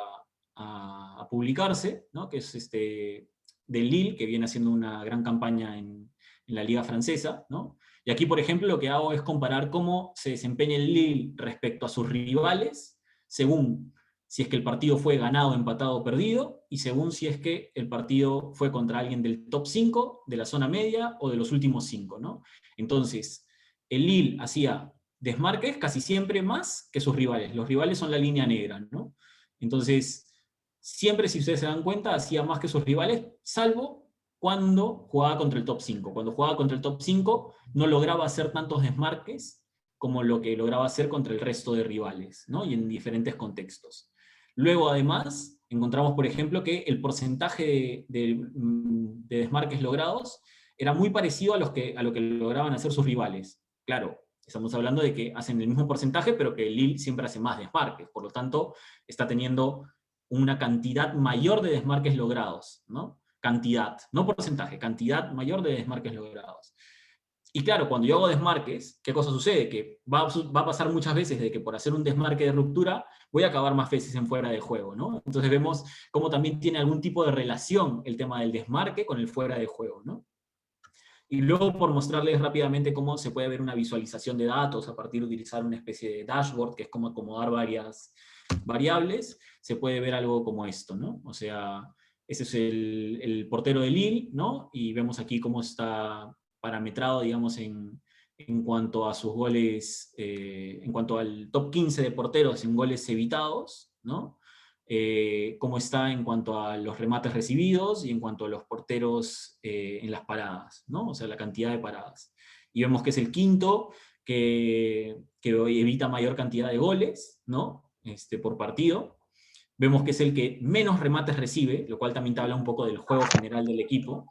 a publicarse, ¿no? Que es del Lille, que viene haciendo una gran campaña en la liga francesa, ¿no? Y aquí, por ejemplo, lo que hago es comparar cómo se desempeña el Lille respecto a sus rivales, según si es que el partido fue ganado, empatado o perdido, y según si es que el partido fue contra alguien del top 5, de la zona media o de los últimos 5, ¿no? Entonces, el Lille hacía desmarques casi siempre más que sus rivales. Los rivales son la línea negra, ¿no? Entonces, siempre, si ustedes se dan cuenta, hacía más que sus rivales, salvo cuando jugaba contra el top 5. Cuando jugaba contra el top 5, no lograba hacer tantos desmarques como lo que lograba hacer contra el resto de rivales, ¿no? Y en diferentes contextos. Luego, además, encontramos, por ejemplo, que el porcentaje de desmarques logrados era muy parecido a lo que lograban hacer sus rivales. Claro, estamos hablando de que hacen el mismo porcentaje, pero que el Lille siempre hace más desmarques. Por lo tanto, está teniendo una cantidad mayor de desmarques logrados, ¿no? Cantidad, no porcentaje, cantidad mayor de desmarques logrados. Y claro, cuando yo hago desmarques, ¿qué cosa sucede? Que va a pasar muchas veces de que por hacer un desmarque de ruptura voy a acabar más veces en fuera de juego, ¿no? Entonces vemos cómo también tiene algún tipo de relación el tema del desmarque con el fuera de juego, ¿no? Y luego, por mostrarles rápidamente cómo se puede ver una visualización de datos a partir de utilizar una especie de dashboard, que es como acomodar varias variables, se puede ver algo como esto, ¿no? O sea, ese es el portero de Lille, ¿no? Y vemos aquí cómo está parametrado, digamos, en cuanto a sus goles, en cuanto al top 15 de porteros en goles evitados, ¿no? Cómo está en cuanto a los remates recibidos y en cuanto a los porteros en las paradas, ¿no? O sea, la cantidad de paradas. Y vemos que es el quinto que evita mayor cantidad de goles, ¿no? Por partido. Vemos que es el que menos remates recibe, lo cual también te habla un poco del juego general del equipo,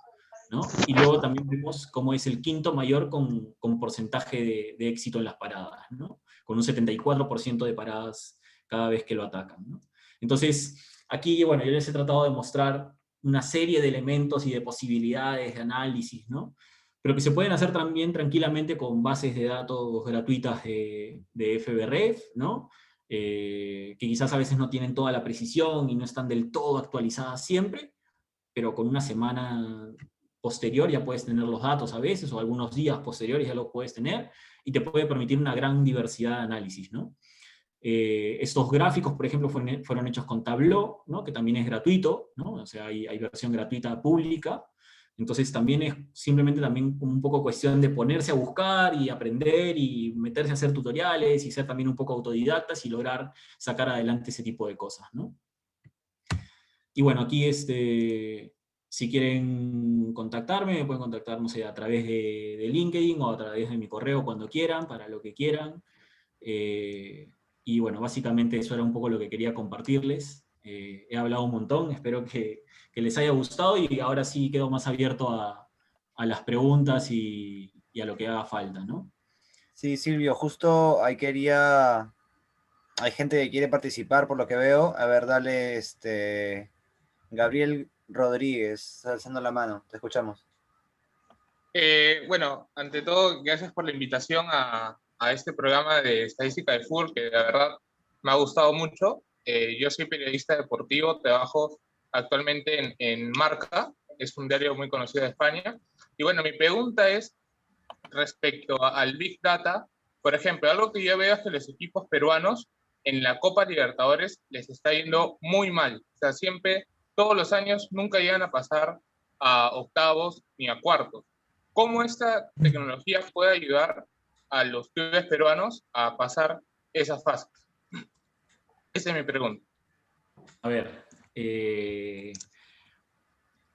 ¿no? Y luego también vemos cómo es el quinto mayor con porcentaje de éxito en las paradas, ¿no? Con un 74% de paradas cada vez que lo atacan, ¿no? Entonces, aquí, bueno, yo les he tratado de mostrar una serie de elementos y de posibilidades de análisis, ¿no? Pero que se pueden hacer también tranquilamente con bases de datos gratuitas de FBref, ¿no? Que quizás a veces no tienen toda la precisión y no están del todo actualizadas siempre, pero con una semana posterior ya puedes tener los datos a veces, o algunos días posteriores ya los puedes tener, y te puede permitir una gran diversidad de análisis, ¿no? Estos gráficos, por ejemplo, fueron hechos con Tableau, ¿no? Que también es gratuito, ¿no? O sea, hay versión gratuita pública. Entonces también es simplemente también un poco cuestión de ponerse a buscar y aprender y meterse a hacer tutoriales y ser también un poco autodidactas y lograr sacar adelante ese tipo de cosas, ¿no? Y bueno, aquí si quieren contactarme, me pueden contactar, no sé, a través de LinkedIn o a través de mi correo cuando quieran, para lo que quieran. Y bueno, básicamente eso era un poco lo que quería compartirles. He hablado un montón, espero que les haya gustado y ahora sí quedo más abierto a las preguntas y a lo que haga falta, ¿no? Sí, Silvio, justo ahí quería... Hay gente que quiere participar por lo que veo. A ver, dale, Gabriel Rodríguez, está alzando la mano, te escuchamos. Bueno, ante todo, gracias por la invitación a este programa de estadística de fútbol, que la verdad me ha gustado mucho. Yo soy periodista deportivo, trabajo actualmente en Marca, es un diario muy conocido de España. Y bueno, mi pregunta es respecto al Big Data. Por ejemplo, algo que yo veo es que los equipos peruanos en la Copa Libertadores les está yendo muy mal. O sea, siempre, todos los años, nunca llegan a pasar a octavos ni a cuartos. ¿Cómo esta tecnología puede ayudar a los clubes peruanos a pasar esas fases? Esa es mi pregunta. A ver,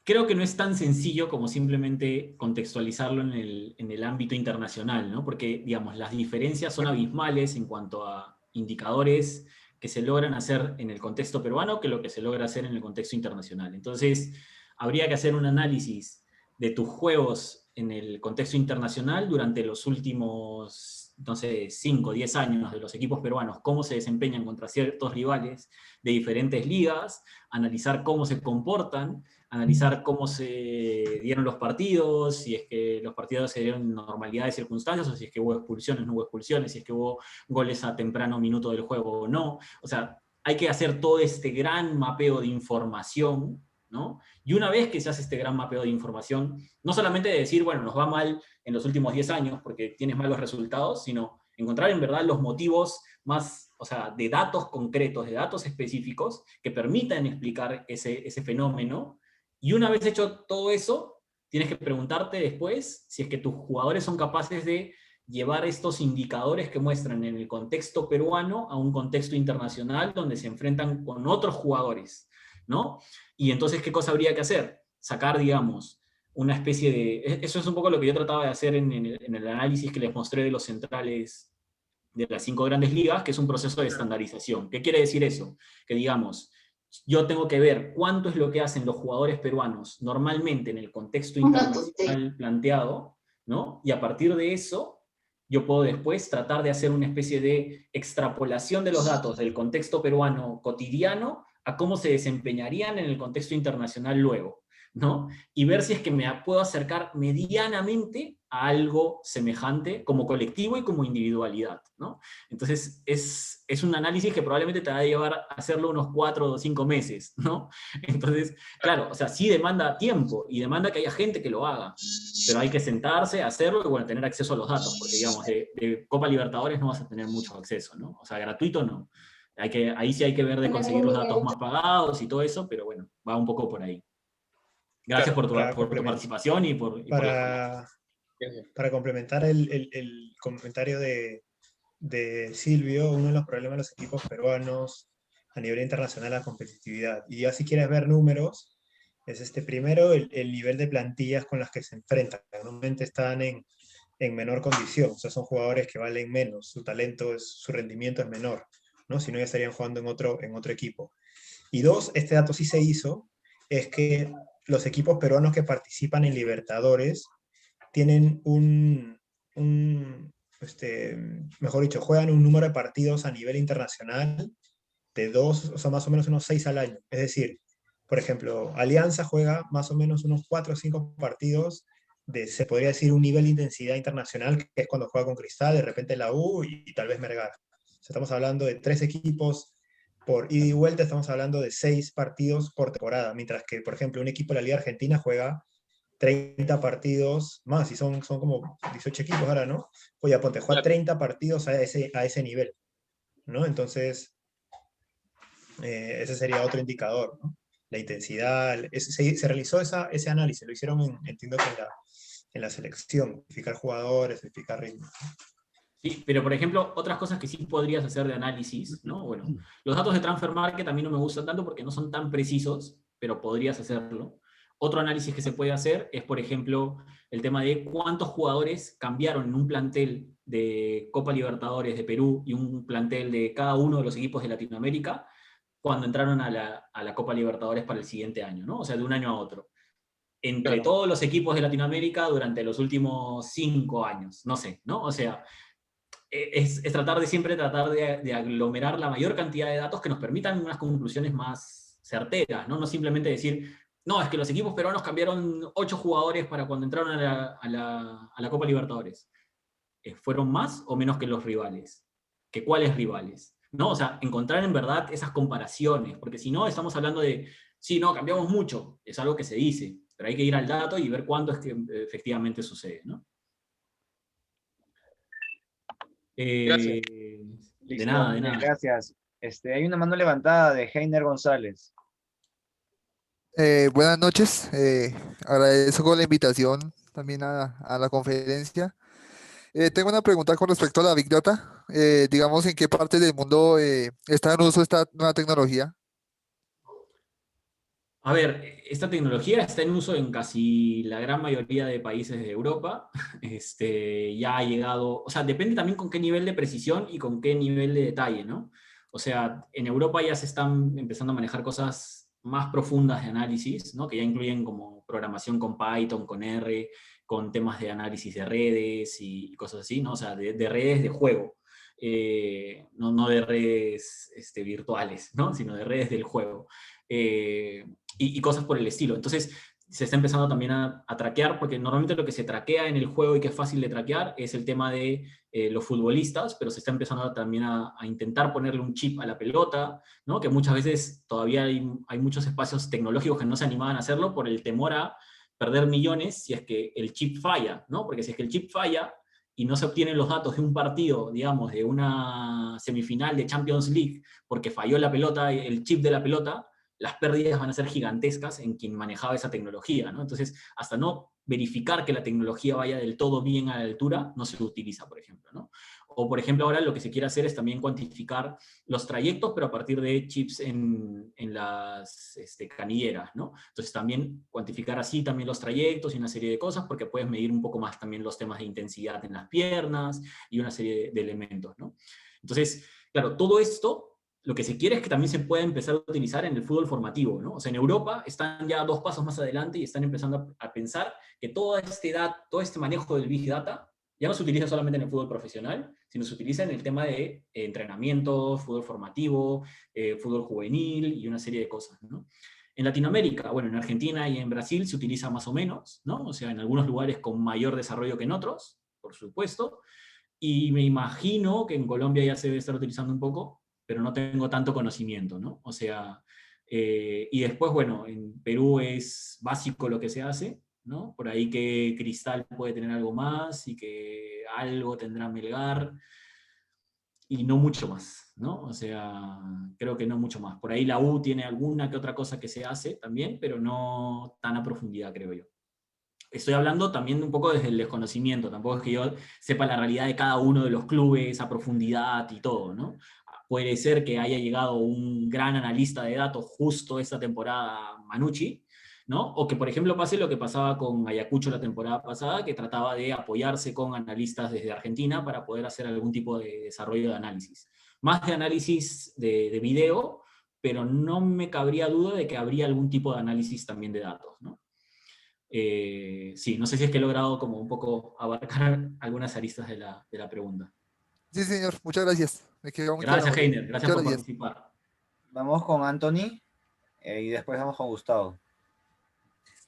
creo que no es tan sencillo como simplemente contextualizarlo en el ámbito internacional, ¿no? Porque, digamos, las diferencias son abismales en cuanto a indicadores que se logran hacer en el contexto peruano que lo que se logra hacer en el contexto internacional. Entonces, habría que hacer un análisis de tus juegos en el contexto internacional durante los últimos, no sé, 5 o 10 años de los equipos peruanos, cómo se desempeñan contra ciertos rivales de diferentes ligas, analizar cómo se comportan, analizar cómo se dieron los partidos, si es que los partidos se dieron en normalidad de circunstancias, o si es que hubo expulsiones, no hubo expulsiones, si es que hubo goles a temprano minuto del juego o no. O sea, hay que hacer todo este gran mapeo de información, ¿no? Y una vez que se hace este gran mapeo de información, no solamente de decir, bueno, nos va mal en los últimos 10 años porque tienes malos resultados, sino encontrar en verdad los motivos más, o sea, de datos concretos, de datos específicos que permitan explicar ese fenómeno. Y una vez hecho todo eso, tienes que preguntarte después si es que tus jugadores son capaces de llevar estos indicadores que muestran en el contexto peruano a un contexto internacional donde se enfrentan con otros jugadores, ¿no? Y entonces, ¿qué cosa habría que hacer? Sacar, digamos, una especie de... Eso es un poco lo que yo trataba de hacer en el análisis que les mostré de los centrales de las 5 grandes ligas, que es un proceso de estandarización. ¿Qué quiere decir eso? Que digamos, yo tengo que ver cuánto es lo que hacen los jugadores peruanos normalmente en el contexto internacional planteado, ¿no? Y a partir de eso, yo puedo después tratar de hacer una especie de extrapolación de los datos del contexto peruano cotidiano a cómo se desempeñarían en el contexto internacional luego, ¿no? Y ver si es que me puedo acercar medianamente a algo semejante como colectivo y como individualidad, ¿no? Entonces, es un análisis que probablemente te va a llevar a hacerlo unos 4 o 5 meses, ¿no? Entonces, claro, o sea, sí demanda tiempo y demanda que haya gente que lo haga, pero hay que sentarse, hacerlo y, bueno, tener acceso a los datos, porque, digamos, de Copa Libertadores no vas a tener mucho acceso, ¿no? O sea, gratuito no. Ahí sí hay que ver de conseguir los datos más pagados y todo eso, pero bueno, va un poco por ahí. Gracias Claro, por tu participación y por la... Para complementar el comentario de Silvio, uno de los problemas de los equipos peruanos a nivel internacional es la competitividad. Y ya si quieres ver números, es primero el nivel de plantillas con las que se enfrentan. Normalmente están en menor condición, o sea, son jugadores que valen menos, su talento, su rendimiento es menor, ¿no? Si no, ya estarían jugando en otro equipo. Y dos, este dato sí se hizo, es que los equipos peruanos que participan en Libertadores tienen mejor dicho, juegan un número de partidos a nivel internacional de 2, o sea, más o menos unos 6 al año. Es decir, por ejemplo, Alianza juega más o menos unos 4 o 5 partidos se podría decir, un nivel de intensidad internacional, que es cuando juega con Cristal, de repente la U y tal vez Melgar. O sea, estamos hablando de 3 equipos por ida y vuelta, estamos hablando de 6 partidos por temporada, mientras que, por ejemplo, un equipo de la Liga Argentina juega 30 partidos más, y son como 18 equipos ahora, ¿no? Oye, ponte, juega 30 partidos a ese nivel, ¿no? Entonces, ese sería otro indicador, ¿no? La intensidad, se realizó ese análisis, lo hicieron, entiendo que en la selección, verificar jugadores, verificar ritmos. Sí, pero por ejemplo, otras cosas que sí podrías hacer de análisis, ¿no? Bueno, los datos de Transfer Market a mí no me gustan tanto porque no son tan precisos, pero podrías hacerlo. Otro análisis que se puede hacer es, por ejemplo, el tema de cuántos jugadores cambiaron en un plantel de Copa Libertadores de Perú y un plantel de cada uno de los equipos de Latinoamérica cuando entraron a la Copa Libertadores para el siguiente año, ¿no? O sea, de un año a otro. Entre todos los equipos de Latinoamérica durante los últimos 5 años, no sé, ¿no? O sea, es tratar de aglomerar la mayor cantidad de datos que nos permitan unas conclusiones más certeras, ¿no? No simplemente decir, no, es que los equipos peruanos cambiaron 8 jugadores para cuando entraron a la Copa Libertadores. ¿Fueron más o menos que los rivales? ¿Que cuáles rivales? ¿No? O sea, encontrar en verdad esas comparaciones, porque si no, estamos hablando de, sí, no, cambiamos mucho, es algo que se dice, pero hay que ir al dato y ver cuánto es que efectivamente sucede, ¿no? De nada. Gracias. Hay una mano levantada de Heiner González. Buenas noches, agradezco la invitación también a la conferencia. Tengo una pregunta con respecto a la Big Data. Digamos, ¿en qué parte del mundo está en uso esta nueva tecnología? A ver, esta tecnología está en uso en casi la gran mayoría de países de Europa. Ya ha llegado, o sea, depende también con qué nivel de precisión y con qué nivel de detalle, ¿no? O sea, en Europa ya se están empezando a manejar cosas más profundas de análisis, ¿no? Que ya incluyen como programación con Python, con R, con temas de análisis de redes y cosas así, ¿no? O sea, de redes de juego. No de redes virtuales, ¿no? Sino de redes del juego. Y cosas por el estilo. Entonces, se está empezando también a traquear, porque normalmente lo que se traquea en el juego y que es fácil de traquear es el tema de los futbolistas, pero se está empezando también a intentar ponerle un chip a la pelota, ¿no? Que muchas veces todavía hay muchos espacios tecnológicos que no se animaban a hacerlo por el temor a perder millones si es que el chip falla, ¿no? Porque si es que el chip falla y no se obtienen los datos de un partido, digamos, de una semifinal de Champions League, porque falló la pelota, el chip de la pelota, las pérdidas van a ser gigantescas en quien manejaba esa tecnología, ¿no? Entonces, hasta no verificar que la tecnología vaya del todo bien a la altura, no se utiliza, por ejemplo, ¿no? O, por ejemplo, ahora lo que se quiere hacer es también cuantificar los trayectos, pero a partir de chips en las canilleras, ¿no? Entonces, también cuantificar así también los trayectos y una serie de cosas, porque puedes medir un poco más también los temas de intensidad en las piernas y una serie de elementos, ¿no? Entonces, claro, todo esto lo que se quiere es que también se pueda empezar a utilizar en el fútbol formativo, ¿no? O sea, en Europa están ya 2 pasos más adelante y están empezando a pensar que todo este manejo del Big Data ya no se utiliza solamente en el fútbol profesional, sino se utiliza en el tema de entrenamiento, fútbol formativo, fútbol juvenil y una serie de cosas, ¿no? En Latinoamérica, bueno, en Argentina y en Brasil se utiliza más o menos, ¿no? O sea, en algunos lugares con mayor desarrollo que en otros, por supuesto, y me imagino que en Colombia ya se debe estar utilizando un poco, pero no tengo tanto conocimiento, ¿no? O sea, y después, bueno, en Perú es básico lo que se hace, ¿no? Por ahí que Cristal puede tener algo más y que algo tendrá Melgar, y no mucho más, ¿no? O sea, creo que no mucho más. Por ahí la U tiene alguna que otra cosa que se hace también, pero no tan a profundidad, creo yo. Estoy hablando también un poco desde el desconocimiento, tampoco es que yo sepa la realidad de cada uno de los clubes a profundidad y todo, ¿no? Puede ser que haya llegado un gran analista de datos justo esta temporada, Manucci, ¿no? O que, por ejemplo, pase lo que pasaba con Ayacucho la temporada pasada, que trataba de apoyarse con analistas desde Argentina para poder hacer algún tipo de desarrollo de análisis. Más de análisis de video, pero no me cabría duda de que habría algún tipo de análisis también de datos, ¿no? Sí, no sé si es que he logrado como un poco abarcar algunas aristas de la pregunta. Sí, señor, muchas gracias. Me quedó muy Gracias, claro. Heiner, gracias Muchas por gracias. participar. Vamos con Anthony y después vamos con Gustavo.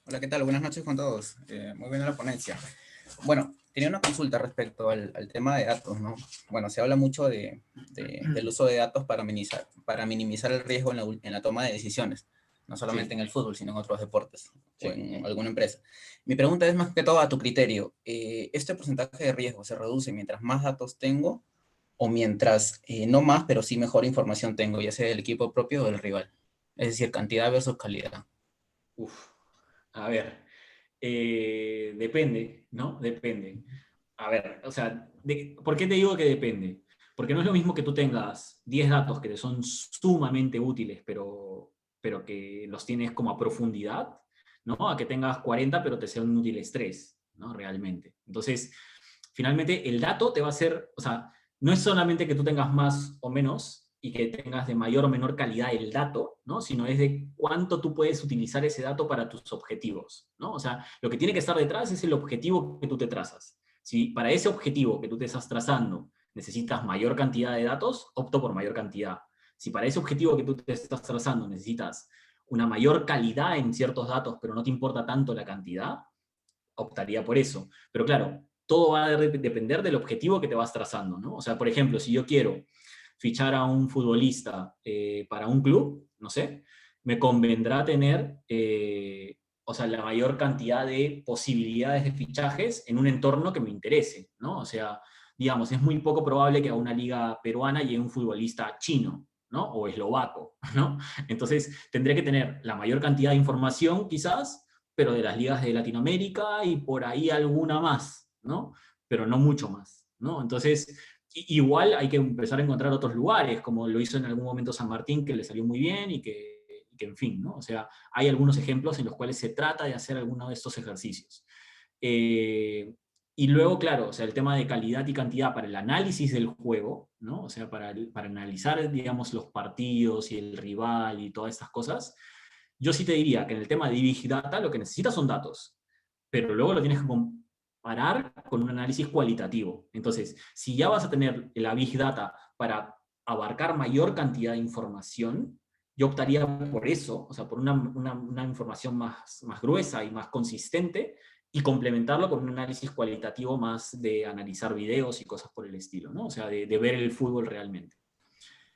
Hola, ¿qué tal? Buenas noches con todos. Muy buena la ponencia. Bueno, tenía una consulta respecto al tema de datos, ¿no? Bueno, se habla mucho del uso de datos para minimizar el riesgo en la toma de decisiones, no solamente en el fútbol, sino en otros deportes o en alguna empresa. Mi pregunta es más que todo a tu criterio. ¿Este porcentaje de riesgo se reduce mientras más datos tengo o mientras no más, pero sí mejor información tengo, ya sea del equipo propio o del rival? Es decir, cantidad versus calidad. Uf, a ver, depende, ¿no? Depende. A ver, o sea, ¿por qué te digo que depende? Porque no es lo mismo que tú tengas 10 datos que te son sumamente útiles, pero que los tienes como a profundidad, ¿no? A que tengas 40, pero te sean útiles 3, ¿no? Realmente. Entonces, finalmente, el dato te va a hacer, o sea, no es solamente que tú tengas más o menos y que tengas de mayor o menor calidad el dato, ¿no? Sino es de cuánto tú puedes utilizar ese dato para tus objetivos, ¿no? O sea, lo que tiene que estar detrás es el objetivo que tú te trazas. Si para ese objetivo que tú te estás trazando necesitas mayor cantidad de datos, opto por mayor cantidad. Si para ese objetivo que tú te estás trazando necesitas una mayor calidad en ciertos datos, pero no te importa tanto la cantidad, optaría por eso. Pero claro, todo va a depender del objetivo que te vas trazando, ¿no? O sea, por ejemplo, si yo quiero fichar a un futbolista para un club, no sé, me convendrá tener o sea, la mayor cantidad de posibilidades de fichajes en un entorno que me interese, ¿no? O sea, digamos, es muy poco probable que a una liga peruana llegue un futbolista chino, ¿no? O eslovaco, ¿no? Entonces, tendré que tener la mayor cantidad de información, quizás, pero de las ligas de Latinoamérica y por ahí alguna más, ¿no? Pero no mucho más, ¿no? Entonces, igual hay que empezar a encontrar otros lugares, como lo hizo en algún momento San Martín, que le salió muy bien y que en fin, ¿no? O sea, hay algunos ejemplos en los cuales se trata de hacer alguno de estos ejercicios. Y luego, claro, o sea, el tema de calidad y cantidad para el análisis del juego, ¿no? O sea, para analizar, digamos, los partidos y el rival y todas estas cosas, yo sí te diría que en el tema de Big Data lo que necesitas son datos, pero luego lo tienes que comparar con un análisis cualitativo. Entonces, si ya vas a tener la Big Data para abarcar mayor cantidad de información, yo optaría por eso, o sea, por una información más gruesa y más consistente, y complementarlo con un análisis cualitativo más de analizar videos y cosas por el estilo, ¿no? O sea, de ver el fútbol realmente.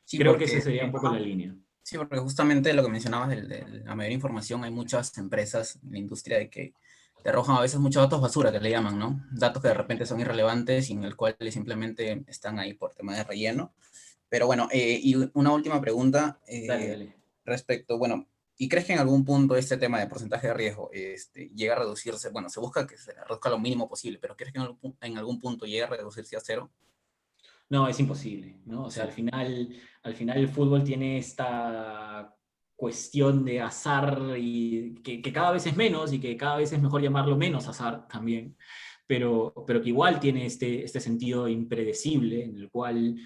Sí, Creo que porque, esa sería un poco la línea. sí, porque justamente lo que mencionabas de la mayor información, hay muchas empresas en la industria de que te arrojan a veces muchos datos basura, que le llaman, ¿no? Datos que de repente son irrelevantes y en el cual simplemente están ahí por tema de relleno. Pero bueno, y una última pregunta Dale. respecto, bueno, ¿y crees que en algún punto este tema de porcentaje de riesgo llega a reducirse? Bueno, se busca que se reduzca lo mínimo posible, pero ¿crees que en algún punto llega a reducirse a cero? No, es imposible, ¿no? O sea, al final el fútbol tiene esta cuestión de azar y que cada vez es menos y que cada vez es mejor llamarlo menos azar también, pero que igual tiene este sentido impredecible en el cual,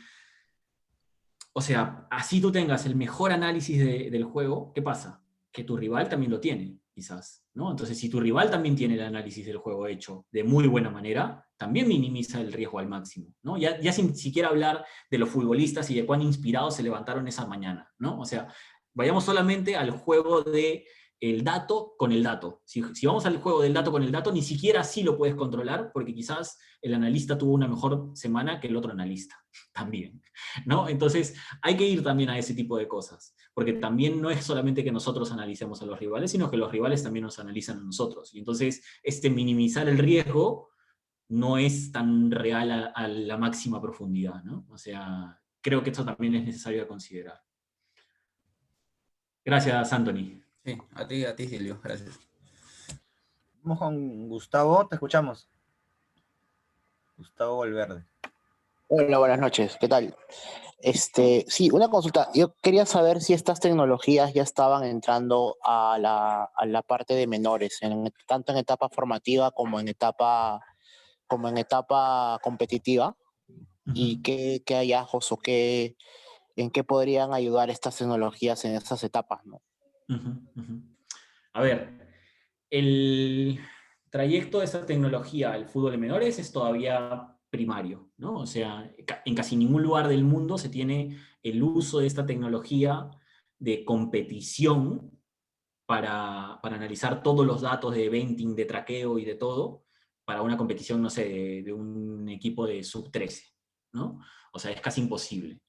o sea, así tú tengas el mejor análisis del juego, ¿qué pasa? Que tu rival también lo tiene, quizás, ¿no? Entonces, si tu rival también tiene el análisis del juego hecho de muy buena manera, también minimiza el riesgo al máximo, ¿no? Ya sin siquiera hablar de los futbolistas y de cuán inspirados se levantaron esa mañana, ¿no? O sea, vayamos solamente al juego de el dato con el dato. Si vamos al juego del dato con el dato, ni siquiera así lo puedes controlar, porque quizás el analista tuvo una mejor semana que el otro analista, también, ¿no? Entonces, hay que ir también a ese tipo de cosas, porque también no es solamente que nosotros analicemos a los rivales, sino que los rivales también nos analizan a nosotros. Y entonces, minimizar el riesgo no es tan real a la máxima profundidad, ¿no? O sea, creo que esto también es necesario de considerar. Gracias, Anthony. Sí, a ti Silvio, gracias. Vamos con Gustavo, te escuchamos. Gustavo Valverde. Hola, buenas noches, ¿qué tal? Sí, una consulta. Yo quería saber si estas tecnologías ya estaban entrando a la parte de menores, tanto en etapa formativa como en etapa competitiva, y qué hallazgos o en qué podrían ayudar estas tecnologías en esas etapas, ¿no? A ver, el trayecto de esta tecnología al fútbol de menores es todavía primario, ¿no? O sea, en casi ningún lugar del mundo se tiene el uso de esta tecnología de competición para analizar todos los datos de eventing, de traqueo y de todo, para una competición, no sé, de un equipo de sub-13, ¿no? O sea, es casi imposible.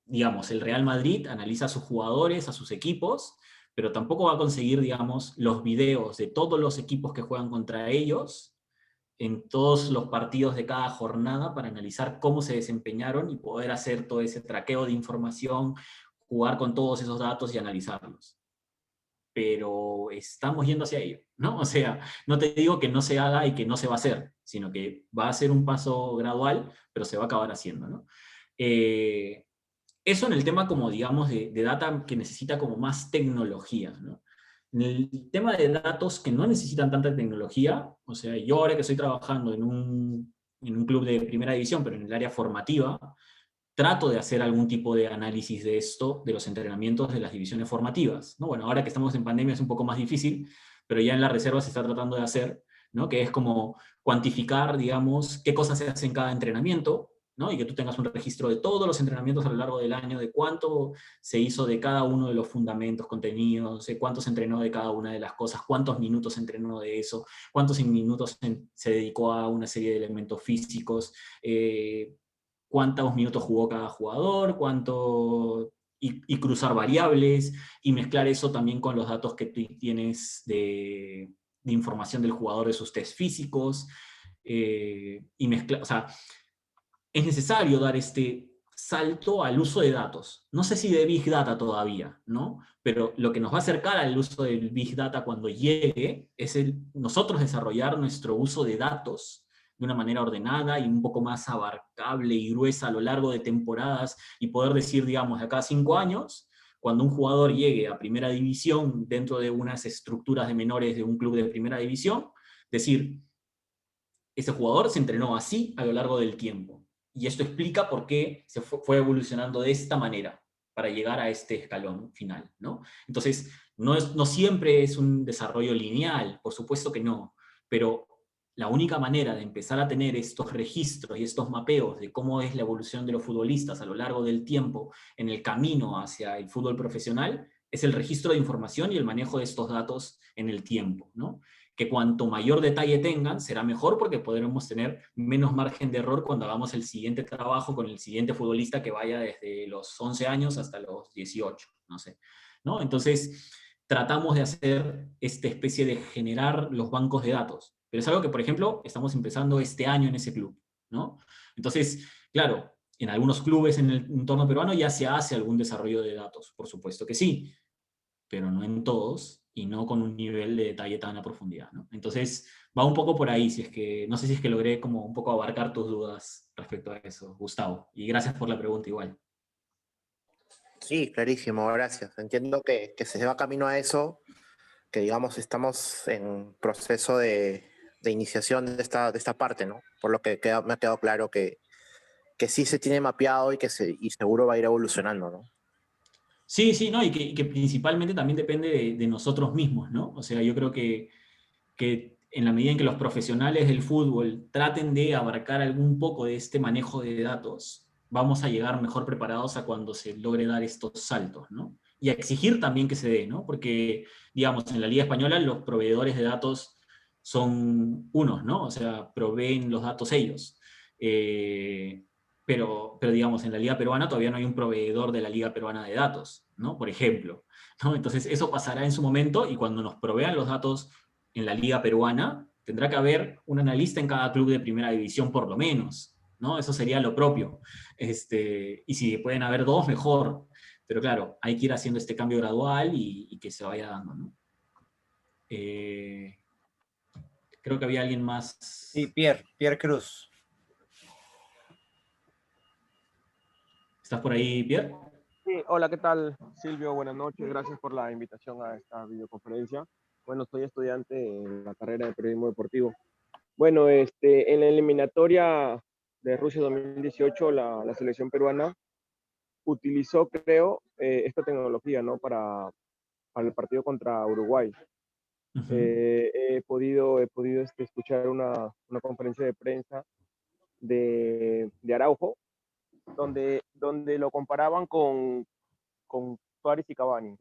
Digamos, el Real Madrid analiza a sus jugadores, a sus equipos, pero tampoco va a conseguir, digamos, los videos de todos los equipos que juegan contra ellos en todos los partidos de cada jornada para analizar cómo se desempeñaron y poder hacer todo ese traqueo de información, jugar con todos esos datos y analizarlos. Pero estamos yendo hacia ello, ¿no? O sea, no te digo que no se haga y que no se va a hacer, sino que va a ser un paso gradual, pero se va a acabar haciendo, ¿no? Eso en el tema como, digamos, de data que necesita como más tecnología, ¿no? En el tema de datos que no necesitan tanta tecnología, o sea, yo ahora que estoy trabajando en un club de primera división, pero en el área formativa, trato de hacer algún tipo de análisis de esto, de los entrenamientos de las divisiones formativas, ¿no? Bueno, ahora que estamos en pandemia es un poco más difícil, pero ya en la reserva se está tratando de hacer, ¿no? Que es como cuantificar, digamos, qué cosas se hacen en cada entrenamiento, ¿no? Y que tú tengas un registro de todos los entrenamientos a lo largo del año, de cuánto se hizo de cada uno de los fundamentos, contenidos, de cuánto se entrenó de cada una de las cosas, cuántos minutos se entrenó de eso, cuántos minutos se dedicó a una serie de elementos físicos, cuántos minutos jugó cada jugador, y cruzar variables, y mezclar eso también con los datos que tú tienes de información del jugador, de sus test físicos, y mezclar, o sea, es necesario dar este salto al uso de datos. No sé si de Big Data todavía, ¿no? Pero lo que nos va a acercar al uso del Big Data cuando llegue es nosotros desarrollar nuestro uso de datos de una manera ordenada y un poco más abarcable y gruesa a lo largo de temporadas y poder decir, digamos, de acá a 5 años, cuando un jugador llegue a primera división dentro de unas estructuras de menores de un club de primera división, decir, ese jugador se entrenó así a lo largo del tiempo. Y esto explica por qué se fue evolucionando de esta manera para llegar a este escalón final, ¿no? Entonces, no siempre es un desarrollo lineal, por supuesto que no, pero la única manera de empezar a tener estos registros y estos mapeos de cómo es la evolución de los futbolistas a lo largo del tiempo en el camino hacia el fútbol profesional es el registro de información y el manejo de estos datos en el tiempo, ¿no? Que cuanto mayor detalle tengan, será mejor porque podremos tener menos margen de error cuando hagamos el siguiente trabajo con el siguiente futbolista que vaya desde los 11 años hasta los 18, no sé, ¿no? Entonces, tratamos de hacer esta especie de generar los bancos de datos. Pero es algo que, por ejemplo, estamos empezando este año en ese club, ¿no? Entonces, claro, en algunos clubes en el entorno peruano ya se hace algún desarrollo de datos, por supuesto que sí, pero no en todos y no con un nivel de detalle tan a profundidad, ¿no? Entonces, va un poco por ahí, si es que, no sé si es que logré como un poco abarcar tus dudas respecto a eso, Gustavo. Y gracias por la pregunta igual. Sí, clarísimo, gracias. Entiendo que se va camino a eso, que digamos estamos en proceso de iniciación de esta parte, ¿no? Por lo que me ha quedado claro que sí se tiene mapeado y seguro va a ir evolucionando, ¿no? Sí, sí, ¿no? Y que principalmente también depende de nosotros mismos, ¿no? O sea, yo creo que en la medida en que los profesionales del fútbol traten de abarcar algún poco de este manejo de datos, vamos a llegar mejor preparados a cuando se logre dar estos saltos, ¿no? Y a exigir también que se dé, ¿no? Porque, digamos, en la Liga Española los proveedores de datos son unos, ¿no? O sea, proveen los datos ellos. Pero, digamos, en la Liga Peruana todavía no hay un proveedor de la Liga Peruana de datos, ¿no? Por ejemplo, ¿no? Entonces eso pasará en su momento y cuando nos provean los datos en la Liga Peruana, tendrá que haber un analista en cada club de primera división por lo menos, ¿no? Eso sería lo propio. Y si pueden haber dos, mejor. Pero claro, hay que ir haciendo este cambio gradual y que se vaya dando, ¿no? Creo que había alguien más. Sí, Pierre Cruz. ¿Estás por ahí, Pierre? Sí, hola, ¿qué tal, Silvio? Buenas noches, gracias por la invitación a esta videoconferencia. Bueno, soy estudiante en la carrera de periodismo deportivo. Bueno, en la eliminatoria de Rusia 2018, la selección peruana utilizó, creo, esta tecnología, ¿no? Para el partido contra Uruguay. He podido escuchar una conferencia de prensa de Araujo, donde lo comparaban con Suárez y Cavani,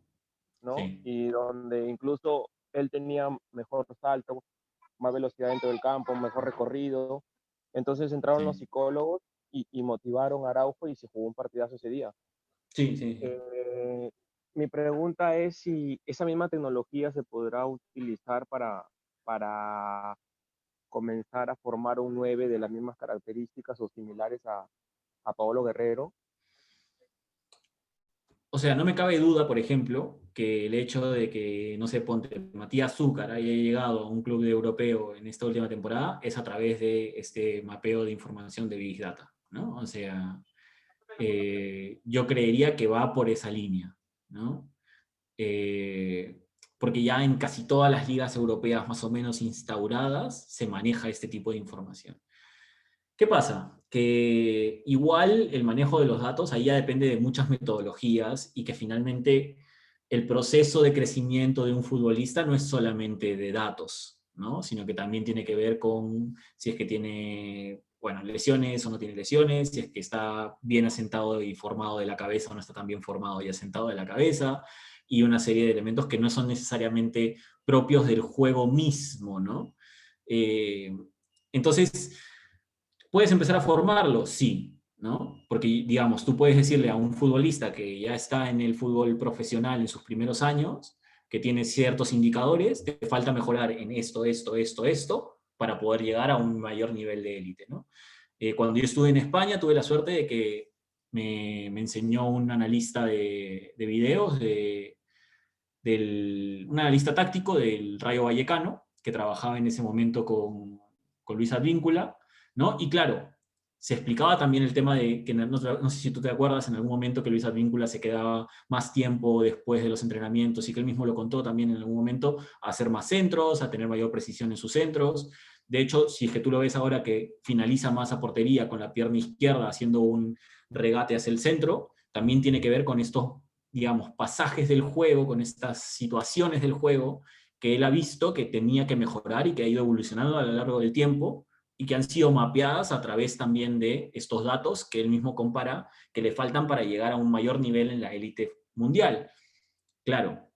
¿no? Sí. Y donde incluso él tenía mejor salto, más velocidad dentro del campo, mejor recorrido. Entonces entraron los psicólogos y motivaron a Araujo y se jugó un partidazo ese día. Sí, sí. Mi pregunta es si esa misma tecnología se podrá utilizar para comenzar a formar un 9 de las mismas características o similares a Paolo Guerrero. O sea, no me cabe duda, por ejemplo, que el hecho de que, no sé, ponte, Matías Zúcar haya llegado a un club europeo en esta última temporada es a través de este mapeo de información de Big Data, ¿no? O sea, yo creería que va por esa línea, ¿no? Porque ya en casi todas las ligas europeas más o menos instauradas se maneja este tipo de información. ¿Qué pasa? Que igual el manejo de los datos ahí ya depende de muchas metodologías y que finalmente el proceso de crecimiento de un futbolista no es solamente de datos, ¿no? Sino que también tiene que ver con si es que tiene, bueno, lesiones o no tiene lesiones, si es que está bien asentado y formado de la cabeza o no está tan bien formado y asentado de la cabeza, y una serie de elementos que no son necesariamente propios del juego mismo, ¿no? Entonces, ¿puedes empezar a formarlo? Sí, ¿no? Porque, digamos, tú puedes decirle a un futbolista que ya está en el fútbol profesional en sus primeros años, que tiene ciertos indicadores, te falta mejorar en esto, para poder llegar a un mayor nivel de élite, ¿no? Cuando yo estuve en España, tuve la suerte de que me enseñó un analista de videos, un analista táctico del Rayo Vallecano, que trabajaba en ese momento con Luis Advíncula, ¿no? Y claro, se explicaba también el tema de que, no sé si tú te acuerdas, en algún momento que Luis Advíncula se quedaba más tiempo después de los entrenamientos, y que él mismo lo contó también en algún momento, a hacer más centros, a tener mayor precisión en sus centros. De hecho, si es que tú lo ves ahora que finaliza más a portería con la pierna izquierda haciendo un regate hacia el centro, también tiene que ver con estos, digamos, pasajes del juego, con estas situaciones del juego que él ha visto que tenía que mejorar y que ha ido evolucionando a lo largo del tiempo, y que han sido mapeadas a través también de estos datos que él mismo compara, que le faltan para llegar a un mayor nivel en la élite mundial. Claro,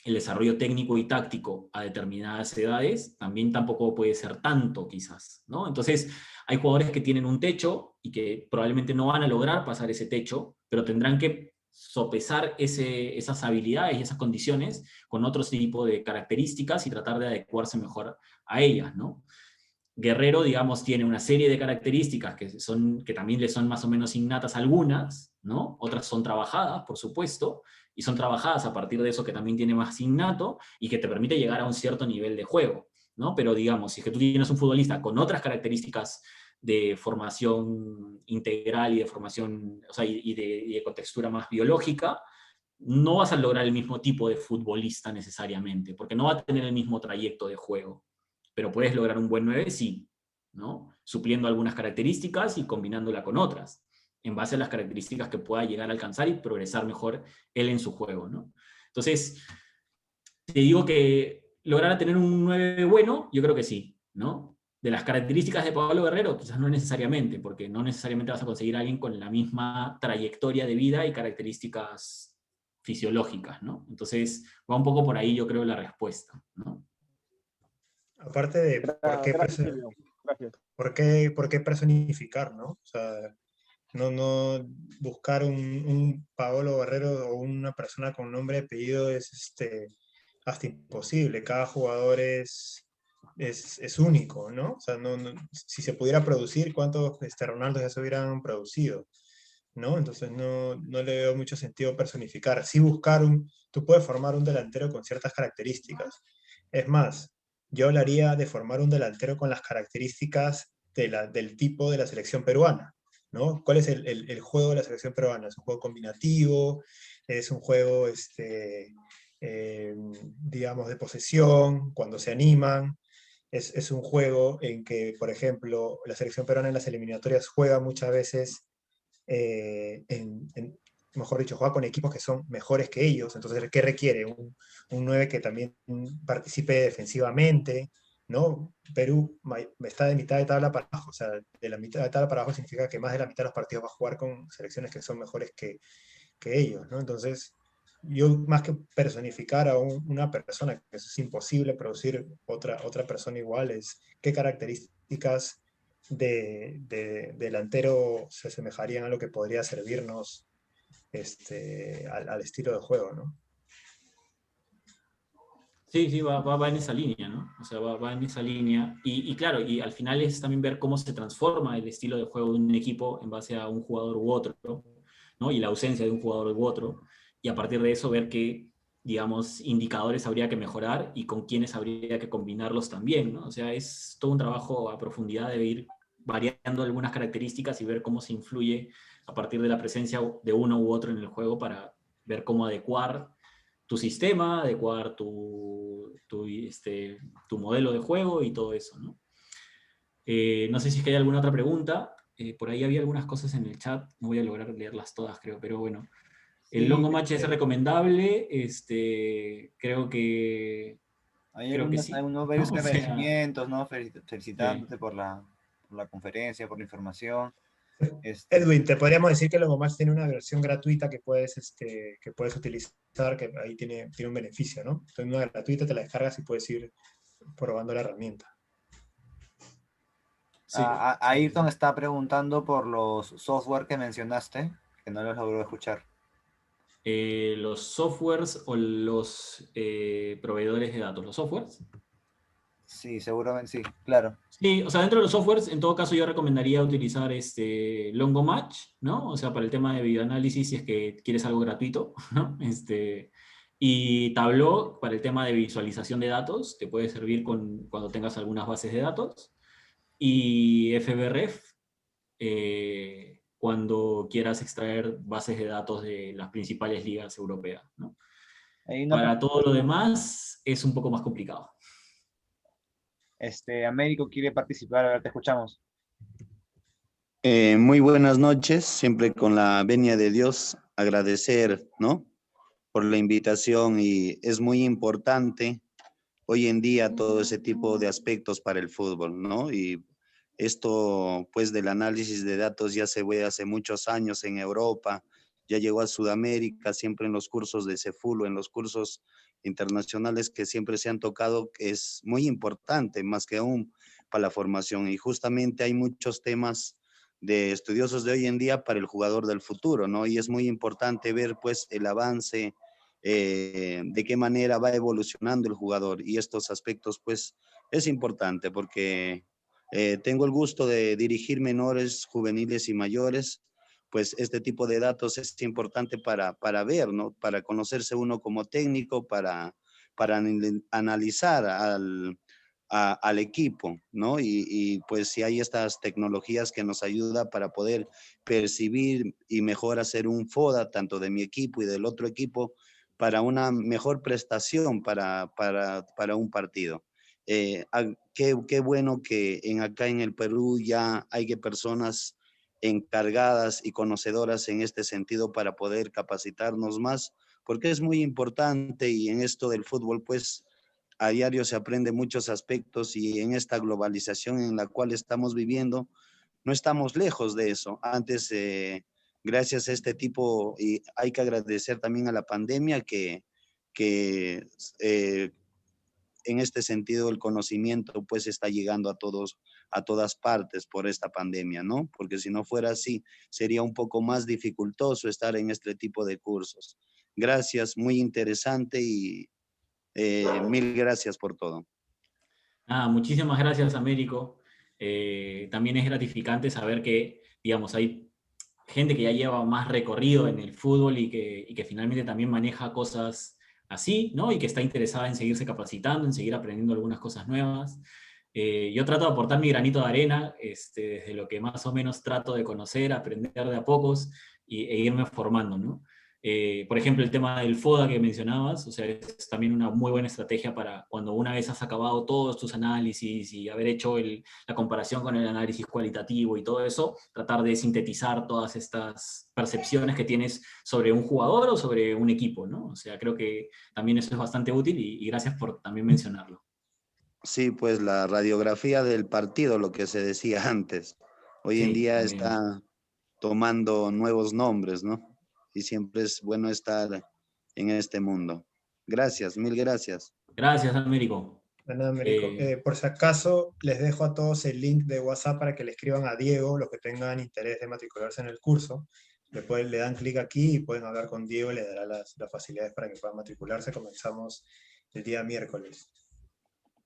el desarrollo técnico y táctico a determinadas edades también tampoco puede ser tanto, quizás, ¿no? Entonces, hay jugadores que tienen un techo y que probablemente no van a lograr pasar ese techo, pero tendrán que sopesar esas habilidades y esas condiciones con otro tipo de características y tratar de adecuarse mejor a ellas, ¿no? Guerrero, digamos, tiene una serie de características que también le son más o menos innatas algunas, ¿no? Otras son trabajadas, por supuesto, y son trabajadas a partir de eso que también tiene más innato y que te permite llegar a un cierto nivel de juego, ¿no? Pero digamos, si es que tú tienes un futbolista con otras características de formación integral y de formación, o sea, y de contextura más biológica, no vas a lograr el mismo tipo de futbolista necesariamente, porque no va a tener el mismo trayecto de juego. Pero puedes lograr un buen 9, sí, ¿no? Supliendo algunas características y combinándola con otras, en base a las características que pueda llegar a alcanzar y progresar mejor él en su juego, ¿no? Entonces, te digo que lograr tener un 9 bueno, yo creo que sí, ¿no? De las características de Pablo Guerrero, quizás no necesariamente, porque no necesariamente vas a conseguir a alguien con la misma trayectoria de vida y características fisiológicas, ¿no? Entonces, va un poco por ahí, yo creo, la respuesta, ¿no? Aparte de Gracias, Silvio. Gracias. por qué personificar, ¿no? O sea, no buscar un Paolo Guerrero o una persona con nombre y apellido es hasta imposible. Cada jugador es único, ¿no? O sea, si se pudiera producir, ¿cuántos Ronaldo ya se hubieran producido? ¿No? Entonces no le veo mucho sentido personificar. Sí buscar tú puedes formar un delantero con ciertas características. Es más, yo hablaría de formar un delantero con las características del tipo de la selección peruana, ¿no? ¿Cuál es el juego de la selección peruana? ¿Es un juego combinativo? ¿Es un juego, digamos, de posesión, cuando se animan? Es un juego en que, por ejemplo, la selección peruana en las eliminatorias juega muchas veces, mejor dicho, juega con equipos que son mejores que ellos. Entonces, ¿qué requiere? Un 9 que también participe defensivamente, ¿no? Perú está de mitad de tabla para abajo, o sea, de la mitad de tabla para abajo significa que más de la mitad de los partidos va a jugar con selecciones que son mejores que ellos, ¿no? Entonces, yo más que personificar a una persona, que es imposible producir otra persona igual, es qué características de delantero se asemejarían a lo que podría servirnos al estilo de juego, ¿no? Sí, sí, va en esa línea, ¿no? O sea, va en esa línea. Y claro, y al final es también ver cómo se transforma el estilo de juego de un equipo en base a un jugador u otro, ¿no? Y la ausencia de un jugador u otro. Y a partir de eso ver qué, digamos, indicadores habría que mejorar y con quiénes habría que combinarlos también, ¿no? O sea, es todo un trabajo a profundidad de ir variando algunas características y ver cómo se influye a partir de la presencia de uno u otro en el juego para ver cómo adecuar tu sistema, adecuar tu modelo de juego y todo eso, ¿no? No sé si es que hay alguna otra pregunta. Por ahí había algunas cosas en el chat, no voy a lograr leerlas todas, creo, pero bueno. El longo match es recomendable, creo que... Hay creo que sí, varios ¿no? O sea, agradecimientos, ¿no? Felicitándote por la conferencia, por la información. Edwin, te podríamos decir que Logomás tiene una versión gratuita que puedes utilizar, que ahí tiene un beneficio, ¿no? Tiene una gratuita, te la descargas y puedes ir probando la herramienta. sí. Ayrton está preguntando por los software que mencionaste, que no los logró escuchar. Los softwares o los proveedores de datos, los softwares. Sí, seguramente sí, claro. Sí, o sea, dentro de los softwares, en todo caso yo recomendaría utilizar Longo Match, ¿no? O sea, para el tema de videoanálisis, si es que quieres algo gratuito, ¿no? Y Tableau, para el tema de visualización de datos, te puede servir cuando tengas algunas bases de datos. Y FBref, cuando quieras extraer bases de datos de las principales ligas europeas, ¿no? Para todo lo demás es un poco más complicado. Américo quiere participar, a ver, te escuchamos. Muy buenas noches, siempre con la venia de Dios, agradecer, ¿no?, por la invitación, y es muy importante hoy en día todo ese tipo de aspectos para el fútbol, ¿no? Y esto, pues, del análisis de datos ya se ve hace muchos años en Europa, ya llegó a Sudamérica, siempre en los cursos de CEFUL o en los cursos internacionales que siempre se han tocado, que es muy importante, más que aún para la formación. Y justamente hay muchos temas de estudiosos de hoy en día para el jugador del futuro, ¿no? Y es muy importante ver, pues, el avance, de qué manera va evolucionando el jugador, y estos aspectos, pues, es importante porque tengo el gusto de dirigir menores, juveniles y mayores, pues este tipo de datos es importante para ver, ¿no? Para conocerse uno como técnico, para analizar al equipo, ¿no? Y pues si hay estas tecnologías que nos ayudan para poder percibir y mejor hacer un FODA, tanto de mi equipo y del otro equipo, para una mejor prestación para un partido. Qué bueno que acá en el Perú ya hay personas encargadas y conocedoras en este sentido para poder capacitarnos más, porque es muy importante, y en esto del fútbol, pues, a diario se aprende muchos aspectos, y en esta globalización en la cual estamos viviendo, no estamos lejos de eso. Antes, gracias a este tipo, y hay que agradecer también a la pandemia que en este sentido el conocimiento, pues, está llegando a todos, a todas partes por esta pandemia, ¿no? Porque si no fuera así, sería un poco más dificultoso estar en este tipo de cursos. Gracias, muy interesante, y mil gracias por todo. Muchísimas gracias, Américo. También es gratificante saber que, digamos, hay gente que ya lleva más recorrido en el fútbol y que finalmente también maneja cosas así, ¿no? Y que está interesada en seguirse capacitando, en seguir aprendiendo algunas cosas nuevas. Yo trato de aportar mi granito de arena, desde lo que más o menos trato de conocer, aprender de a pocos e irme formando, ¿no? Por ejemplo, el tema del FODA que mencionabas, o sea, es también una muy buena estrategia para cuando una vez has acabado todos tus análisis y haber hecho la comparación con el análisis cualitativo y todo eso, tratar de sintetizar todas estas percepciones que tienes sobre un jugador o sobre un equipo, ¿no? O sea, creo que también eso es bastante útil, y gracias por también mencionarlo. Sí, pues la radiografía del partido, lo que se decía antes, hoy en día también. está tomando nuevos nombres, ¿no? Y siempre es bueno estar en este mundo. Gracias, mil gracias. Gracias, Américo. De nada, Américo. Por si acaso, les dejo a todos el link de WhatsApp para que le escriban a Diego, los que tengan interés de matricularse en el curso. Después le dan clic aquí y pueden hablar con Diego y le dará las facilidades para que puedan matricularse. Comenzamos el día miércoles.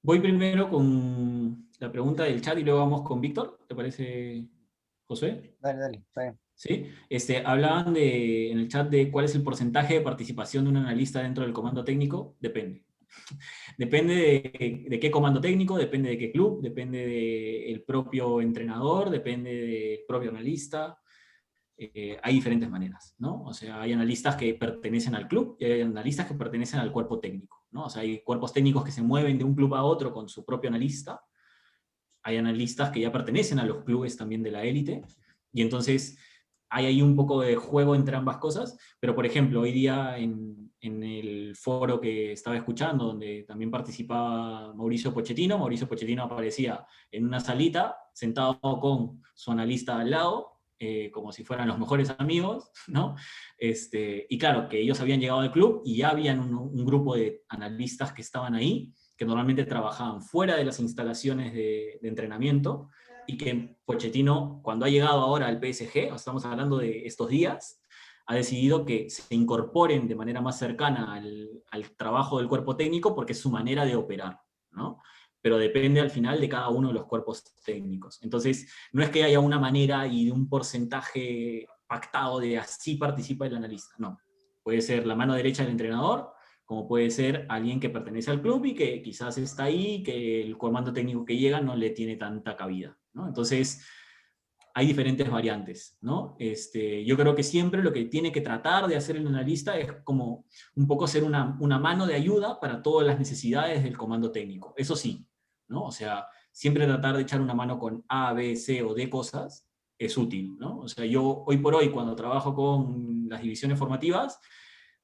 Voy primero con la pregunta del chat y luego vamos con Víctor. ¿Te parece, José? Dale, está bien. ¿Sí? Hablaban en el chat de cuál es el porcentaje de participación de un analista dentro del comando técnico. Depende. Depende de qué comando técnico, depende de qué club, depende del propio entrenador, depende del propio analista. Hay diferentes maneras, ¿no? O sea, hay analistas que pertenecen al club y hay analistas que pertenecen al cuerpo técnico, ¿no? O sea, hay cuerpos técnicos que se mueven de un club a otro con su propio analista. Hay analistas que ya pertenecen a los clubes también de la élite, y entonces hay ahí un poco de juego entre ambas cosas. Pero, por ejemplo, hoy día en el foro que estaba escuchando, donde también participaba Mauricio Pochettino aparecía en una salita, sentado con su analista al lado, como si fueran los mejores amigos, ¿no? Y claro, que ellos habían llegado al club y ya habían un grupo de analistas que estaban ahí, que normalmente trabajaban fuera de las instalaciones de entrenamiento, y que Pochettino, cuando ha llegado ahora al PSG, estamos hablando de estos días, ha decidido que se incorporen de manera más cercana al trabajo del cuerpo técnico, porque es su manera de operar, ¿no? Pero depende al final de cada uno de los cuerpos técnicos. Entonces, no es que haya una manera y de un porcentaje pactado de así participa el analista, no. Puede ser la mano derecha del entrenador, como puede ser alguien que pertenece al club y que quizás está ahí, que el comando técnico que llega no le tiene tanta cabida, ¿no? Entonces, hay diferentes variantes, ¿no? Yo creo que siempre lo que tiene que tratar de hacer el analista es como un poco ser una mano de ayuda para todas las necesidades del comando técnico. Eso sí, ¿no? O sea, siempre tratar de echar una mano con A, B, C o D cosas es útil, ¿no? O sea, yo hoy por hoy, cuando trabajo con las divisiones formativas,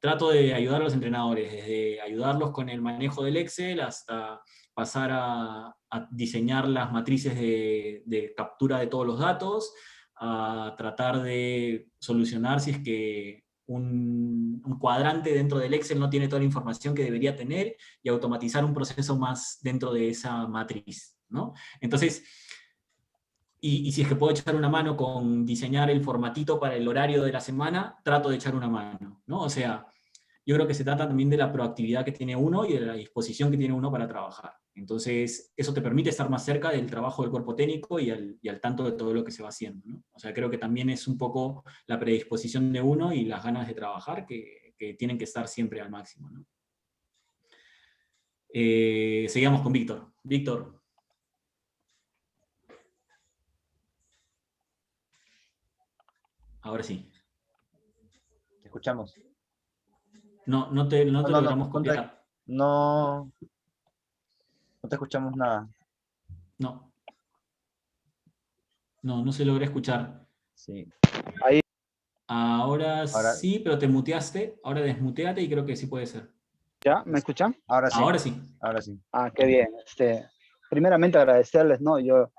trato de ayudar a los entrenadores, desde ayudarlos con el manejo del Excel hasta pasar a diseñar las matrices de captura de todos los datos, a tratar de solucionar si es que un cuadrante dentro del Excel no tiene toda la información que debería tener, y automatizar un proceso más dentro de esa matriz, ¿no? Entonces, y si es que puedo echar una mano con diseñar el formatito para el horario de la semana, trato de echar una mano, ¿no? O sea, yo creo que se trata también de la proactividad que tiene uno y de la disposición que tiene uno para trabajar. Entonces, eso te permite estar más cerca del trabajo del cuerpo técnico y al tanto de todo lo que se va haciendo, ¿no? O sea, creo que también es un poco la predisposición de uno y las ganas de trabajar que tienen que estar siempre al máximo, ¿no? Seguimos con Víctor. Víctor. Ahora sí. Te escuchamos. No te logramos copiar. No te escuchamos nada. No se logra escuchar. Sí. Ahora sí, pero te muteaste. Ahora desmuteate y creo que sí puede ser. ¿Ya? ¿Me escuchan? Ahora sí. Ahora sí. Ahora sí. Ah, qué bien. Primeramente agradecerles, ¿no? Yo,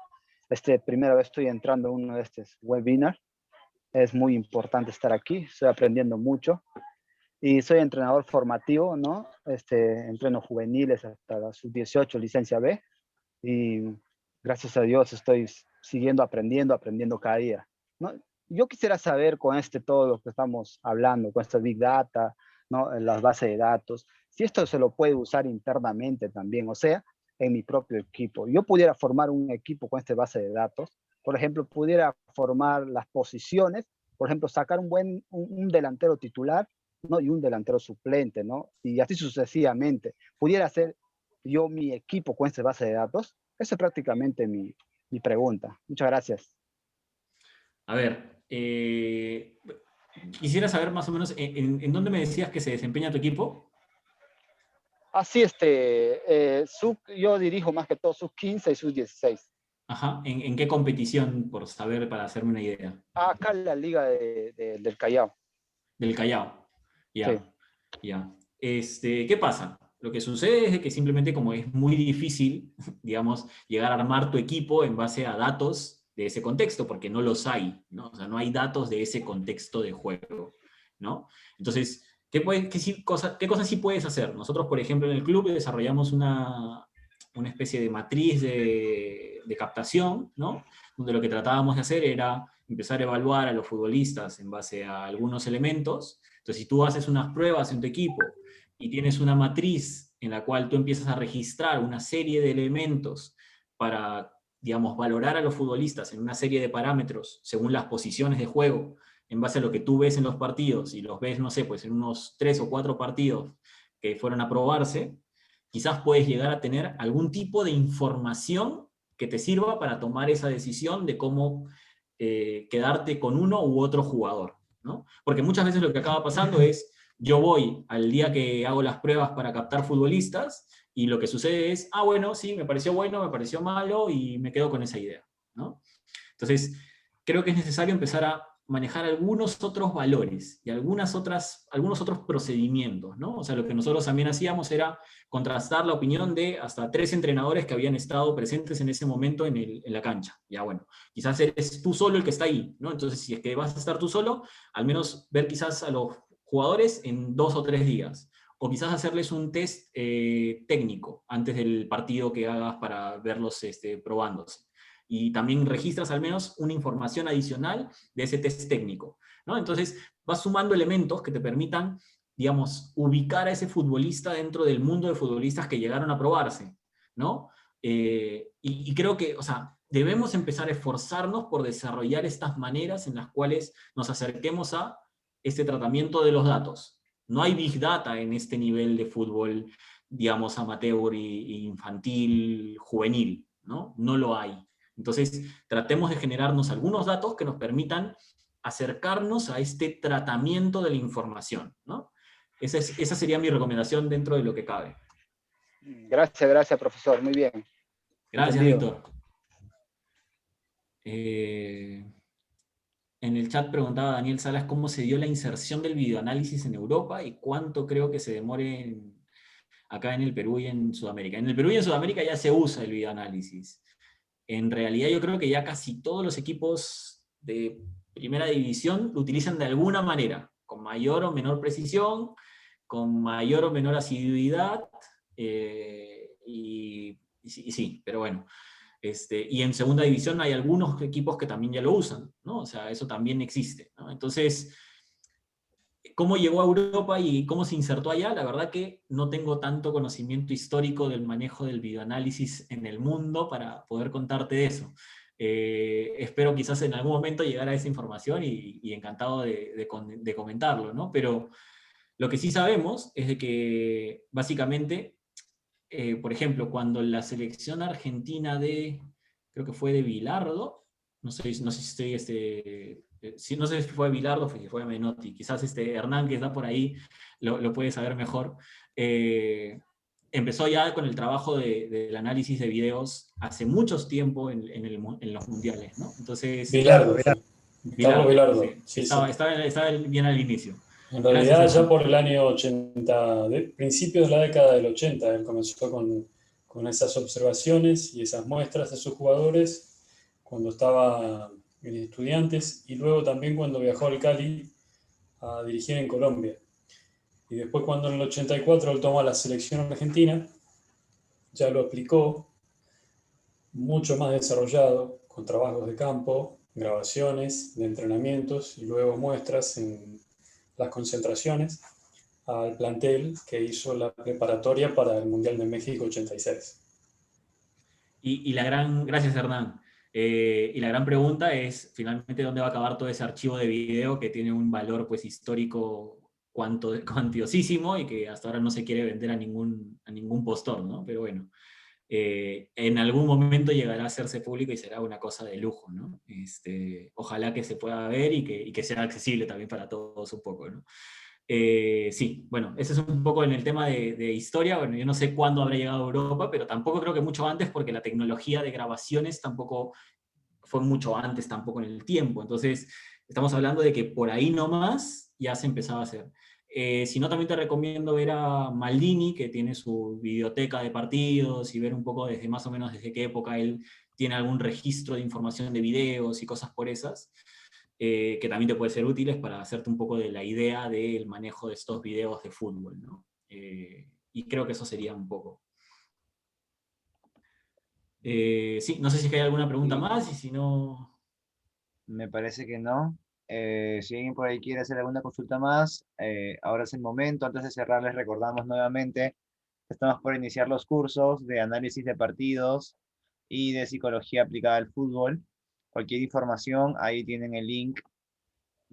primera vez estoy entrando a uno de estos webinars. Es muy importante estar aquí. Estoy aprendiendo mucho. Y soy entrenador formativo, ¿no? Entreno juveniles hasta la sub-18, licencia B. Y gracias a Dios estoy siguiendo aprendiendo cada día, ¿no? Yo quisiera saber con todo lo que estamos hablando, con esta Big Data, ¿no? Las bases de datos, si esto se lo puede usar internamente también, o sea, en mi propio equipo. Yo pudiera formar un equipo con esta base de datos, por ejemplo, pudiera formar las posiciones, por ejemplo, sacar un delantero titular, ¿no? Y un delantero suplente, ¿no? Y así sucesivamente. Pudiera hacer yo mi equipo con esta base de datos. Esa es prácticamente mi pregunta. Muchas gracias. A ver, quisiera saber más o menos en dónde me decías que se desempeña tu equipo. Así, yo dirijo más que todo sub-15 y sub-16. Ajá, ¿en qué competición, por saber, para hacerme una idea? Acá en la Liga del Callao. Del Callao, ya. Sí. Ya. ¿Qué pasa? Lo que sucede es que simplemente, como es muy difícil, digamos, llegar a armar tu equipo en base a datos de ese contexto, porque no los hay, ¿no? O sea, no hay datos de ese contexto de juego, ¿no? Entonces, ¿qué cosas sí puedes hacer? Nosotros, por ejemplo, en el club desarrollamos una especie de matriz de captación, ¿no? Donde lo que tratábamos de hacer era empezar a evaluar a los futbolistas en base a algunos elementos. Entonces, si tú haces unas pruebas en tu equipo y tienes una matriz en la cual tú empiezas a registrar una serie de elementos para, digamos, valorar a los futbolistas en una serie de parámetros según las posiciones de juego, en base a lo que tú ves en los partidos, y los ves, no sé, pues en unos 3 o 4 partidos que fueron a probarse, quizás puedes llegar a tener algún tipo de información que te sirva para tomar esa decisión de cómo quedarte con uno u otro jugador, ¿no? Porque muchas veces lo que acaba pasando es, yo voy al día que hago las pruebas para captar futbolistas, y lo que sucede es, bueno, sí, me pareció bueno, me pareció malo, y me quedo con esa idea, ¿no? Entonces, creo que es necesario empezar a manejar algunos otros valores y algunos otros procedimientos, ¿no? O sea, lo que nosotros también hacíamos era contrastar la opinión de hasta 3 entrenadores que habían estado presentes en ese momento en la cancha. Ya, bueno, quizás eres tú solo el que está ahí, ¿no? Entonces, si es que vas a estar tú solo, al menos ver quizás a los jugadores en 2 o 3 días. O quizás hacerles un test técnico antes del partido que hagas para verlos probándose. Y también registras al menos una información adicional de ese test técnico, ¿no? Entonces vas sumando elementos que te permitan, digamos, ubicar a ese futbolista dentro del mundo de futbolistas que llegaron a probarse, ¿no? Y creo que, o sea, debemos empezar a esforzarnos por desarrollar estas maneras en las cuales nos acerquemos a este tratamiento de los datos. No hay Big Data en este nivel de fútbol, digamos, amateur, infantil, juvenil, ¿no? No lo hay. Entonces, tratemos de generarnos algunos datos que nos permitan acercarnos a este tratamiento de la información, ¿no? Esa sería mi recomendación dentro de lo que cabe. Gracias, profesor. Muy bien. Gracias, Entendido. Víctor. En el chat preguntaba Daniel Salas cómo se dio la inserción del videoanálisis en Europa y cuánto creo que se demore acá en el Perú y en Sudamérica. En el Perú y en Sudamérica ya se usa el videoanálisis. En realidad yo creo que ya casi todos los equipos de primera división lo utilizan de alguna manera, con mayor o menor precisión, con mayor o menor asiduidad, y sí, pero bueno. Y en segunda división hay algunos equipos que también ya lo usan, ¿no? O sea, eso también existe, ¿no? Entonces, ¿cómo llegó a Europa y cómo se insertó allá? La verdad que no tengo tanto conocimiento histórico del manejo del videoanálisis en el mundo para poder contarte de eso. Espero quizás en algún momento llegar a esa información y encantado de comentarlo, ¿no? Pero lo que sí sabemos es de que básicamente, por ejemplo, cuando la selección argentina creo que fue de Bilardo, no sé si estoy, no sé si fue Bilardo o si fue Menotti, quizás Hernán, que está por ahí, lo puede saber mejor. Empezó ya con el trabajo del análisis de videos hace mucho tiempo en los mundiales, ¿no? Entonces, Bilardo, Carlos Bilardo. sí, estaba bien al inicio. En realidad, ya por el año 80, principios de la década del 80, él comenzó con esas observaciones y esas muestras de sus jugadores cuando estaba en Estudiantes y luego también cuando viajó al Cali a dirigir en Colombia. Y después cuando en el 84 él tomó la selección argentina, ya lo aplicó mucho más desarrollado, con trabajos de campo, grabaciones de entrenamientos y luego muestras en las concentraciones al plantel que hizo la preparatoria para el Mundial de México 86. Gracias, Hernán. Y la gran pregunta es, finalmente, ¿dónde va a acabar todo ese archivo de video que tiene un valor pues, histórico cuantiosísimo y que hasta ahora no se quiere vender a ningún postor, ¿no? Pero bueno, en algún momento llegará a hacerse público y será una cosa de lujo, ¿no? Ojalá que se pueda ver y que sea accesible también para todos un poco, ¿no? Sí, bueno, ese es un poco en el tema de historia. Bueno, yo no sé cuándo habrá llegado a Europa, pero tampoco creo que mucho antes, porque la tecnología de grabaciones tampoco fue mucho antes, tampoco en el tiempo. Entonces, estamos hablando de que por ahí nomás ya se empezaba a hacer. Si no, también te recomiendo ver a Maldini, que tiene su biblioteca de partidos, y ver un poco desde más o menos desde qué época él tiene algún registro de información de videos y cosas por esas. Que también te puede ser útiles para hacerte un poco de la idea del manejo de estos videos de fútbol, ¿no? Y creo que eso sería un poco. Sí, no sé si hay alguna pregunta más y si no... Me parece que no. Si alguien por ahí quiere hacer alguna consulta más, ahora es el momento. Antes de cerrar, les recordamos nuevamente que estamos por iniciar los cursos de análisis de partidos y de psicología aplicada al fútbol. Cualquier información, ahí tienen el link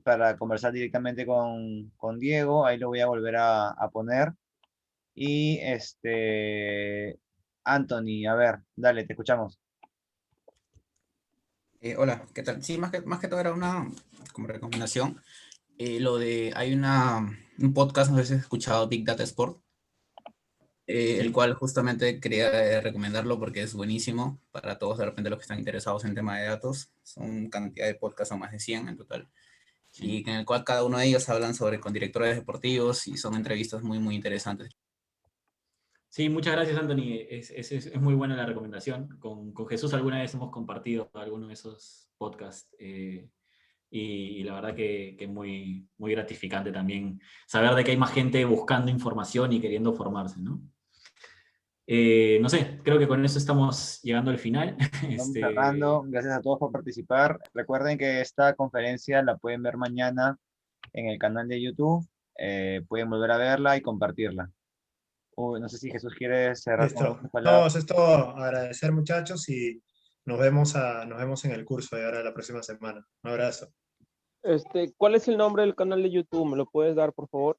para conversar directamente con Diego. Ahí lo voy a volver a poner. Y Anthony, a ver, dale, te escuchamos. Hola, ¿qué tal? Sí, más que todo era una como recomendación. Hay un podcast, no sé si has escuchado, Big Data Sport, el cual justamente quería recomendarlo porque es buenísimo para todos de repente los que están interesados en tema de datos. Son cantidad de podcasts, son más de 100 en total. Y en el cual cada uno de ellos hablan con directores deportivos y son entrevistas muy, muy interesantes. Sí, muchas gracias, Anthony. Es muy buena la recomendación. Con Jesús alguna vez hemos compartido alguno de esos podcasts y la verdad que es muy, muy gratificante también saber de que hay más gente buscando información y queriendo formarse, ¿no? No sé, creo que con eso estamos llegando al final. Estamos cerrando. Gracias a todos por participar. Recuerden que esta conferencia la pueden ver mañana en el canal de YouTube. Pueden volver a verla y compartirla. No sé si Jesús quiere cerrar con Listo. unas palabras. No, es todo. Agradecer, muchachos, y nos vemos en el curso de ahora la próxima semana. Un abrazo. ¿Cuál es el nombre del canal de YouTube? ¿Me lo puedes dar, por favor?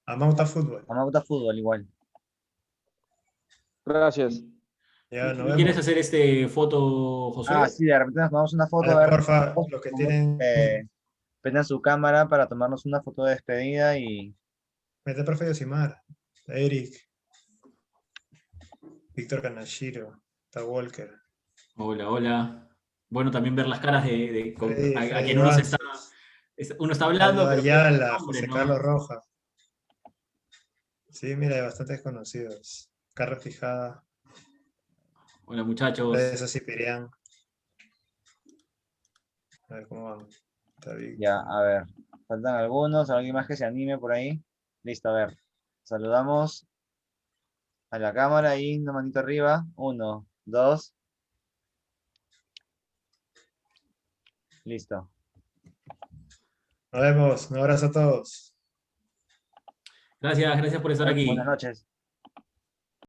Amauta Fútbol. Amauta Fútbol, igual. Gracias. Ya, nos ¿Quieres vemos. hacer foto, Josué? Ah, sí, de repente nos tomamos una foto. A A ver, ver, porfa, todos los que como, tienen... prendan su cámara para tomarnos una foto de despedida y Mete profe Yosimar, Eric, Víctor Kanashiro, Ta Walker, Hola, hola. Bueno, también ver las caras a Freddy quien uno uno está hablando, Aldo pero puede ver Ayala, nombres, José ¿no? Carlos Rojas. Sí, mira, hay bastantes conocidos. Carlos Fijada, Hola, muchachos. Teresa Cipirián. A ver cómo van. Está bien. ya, a ver. Faltan algunos, alguien más que se anime por ahí. Listo, a ver. Saludamos a la cámara y una manito arriba. 1, 2. Listo. Nos vemos, un abrazo a todos. Gracias por estar aquí. Buenas noches.